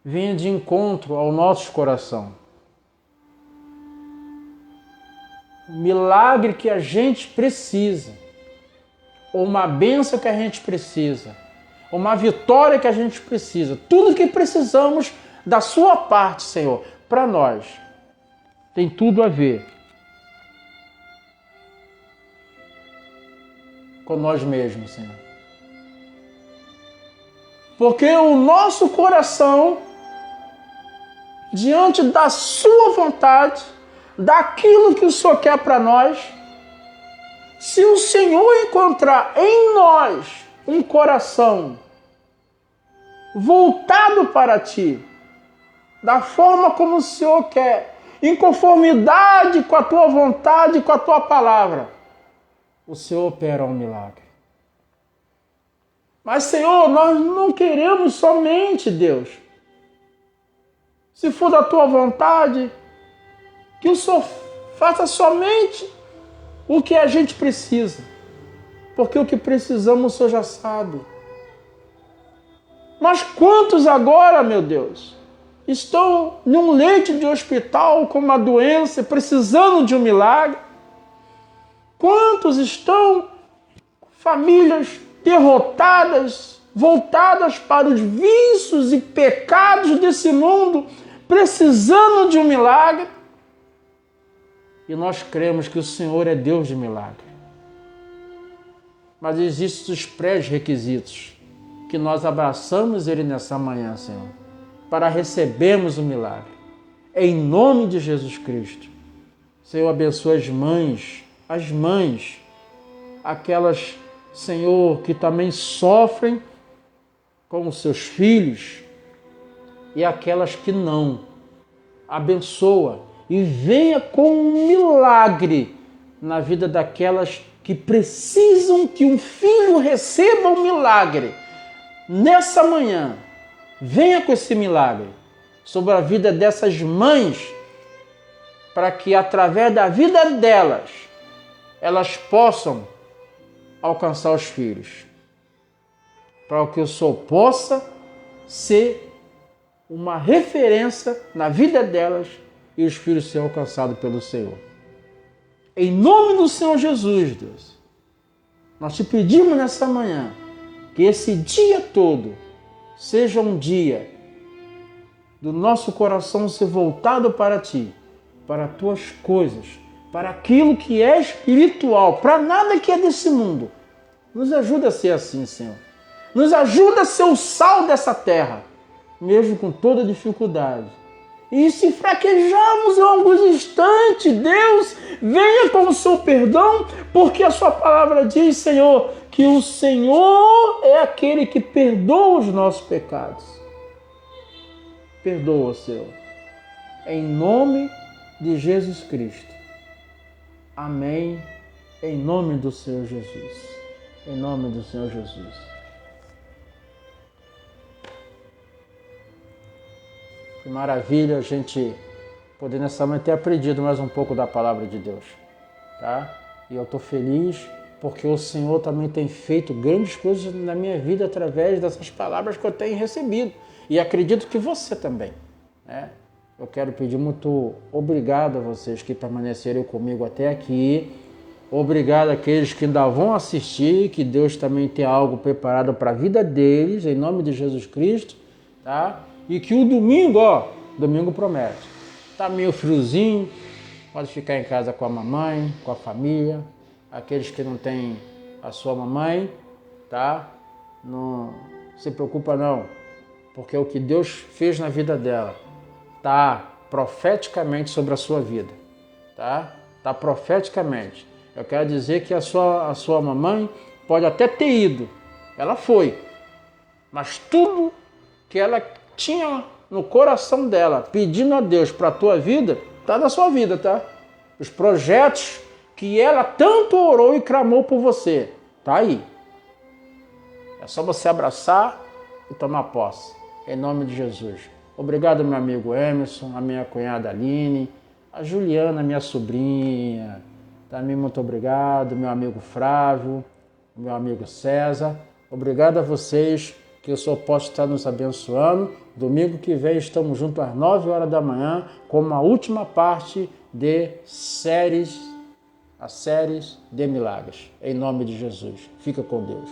venha de encontro ao nosso coração. O milagre que a gente precisa, ou uma bênção que a gente precisa, ou uma vitória que a gente precisa, tudo que precisamos da sua parte, Senhor, para nós, tem tudo a ver com nós mesmos, Senhor. Porque o nosso coração, diante da sua vontade, daquilo que o Senhor quer para nós, se o Senhor encontrar em nós um coração voltado para Ti, da forma como o Senhor quer, em conformidade com a Tua vontade, com a Tua palavra, o Senhor opera um milagre. Mas, Senhor, nós não queremos somente, Deus, se for da Tua vontade, que o Senhor faça somente o que a gente precisa. Porque o que precisamos o Senhor já sabe. Mas quantos agora, meu Deus, estão num leito de hospital com uma doença, precisando de um milagre? Quantos estão famílias derrotadas, voltadas para os vícios e pecados desse mundo, precisando de um milagre? E nós cremos que o Senhor é Deus de milagre. Mas existem os pré-requisitos que nós abraçamos Ele nessa manhã, Senhor, para recebermos o milagre. Em nome de Jesus Cristo. Senhor, abençoa as mães, aquelas, Senhor, que também sofrem com os seus filhos e aquelas que não. Abençoa e venha com um milagre na vida daquelas que precisam que um filho receba um milagre. Nessa manhã, venha com esse milagre sobre a vida dessas mães, para que através da vida delas, elas possam alcançar os filhos. Para que o Senhor possa ser uma referência na vida delas e os filhos serão alcançados pelo Senhor. Em nome do Senhor Jesus, Deus, nós te pedimos nessa manhã que esse dia todo seja um dia do nosso coração ser voltado para Ti, para as Tuas coisas, para aquilo que é espiritual, para nada que é desse mundo. Nos ajuda a ser assim, Senhor. Nos ajuda a ser o sal dessa terra, mesmo com toda dificuldade. E se fraquejarmos em alguns instantes, Deus, venha com o seu perdão, porque a sua palavra diz, Senhor, que o Senhor é aquele que perdoa os nossos pecados. Perdoa, Senhor. Em nome de Jesus Cristo. Amém. Em nome do Senhor Jesus. Em nome do Senhor Jesus. Que maravilha a gente poder nessa manhã ter aprendido mais um pouco da palavra de Deus, tá? E eu estou feliz porque o Senhor também tem feito grandes coisas na minha vida através dessas palavras que eu tenho recebido. E acredito que você também, né? Eu quero pedir muito obrigado a vocês que permaneceram comigo até aqui. Obrigado àqueles que ainda vão assistir, que Deus também tem algo preparado para a vida deles, em nome de Jesus Cristo, tá? E que o domingo, domingo promete. Tá meio friozinho, pode ficar em casa com a mamãe, com a família. Aqueles que não têm a sua mamãe, tá? Não se preocupa não, porque o que Deus fez na vida dela tá profeticamente sobre a sua vida, tá? Tá profeticamente. Eu quero dizer que a sua mamãe pode até ter ido, ela foi, mas tudo que ela tinha no coração dela, pedindo a Deus para a tua vida, tá na sua vida, tá? Os projetos que ela tanto orou e clamou por você, tá aí. É só você abraçar e tomar posse, em nome de Jesus. Obrigado, meu amigo Emerson, a minha cunhada Aline, a Juliana, minha sobrinha, também muito obrigado, meu amigo Flávio, meu amigo César. Obrigado a vocês, que o Senhor possa estar nos abençoando. Domingo que vem estamos juntos às 9 horas da manhã com uma última parte de séries de milagres. Em nome de Jesus. Fica com Deus.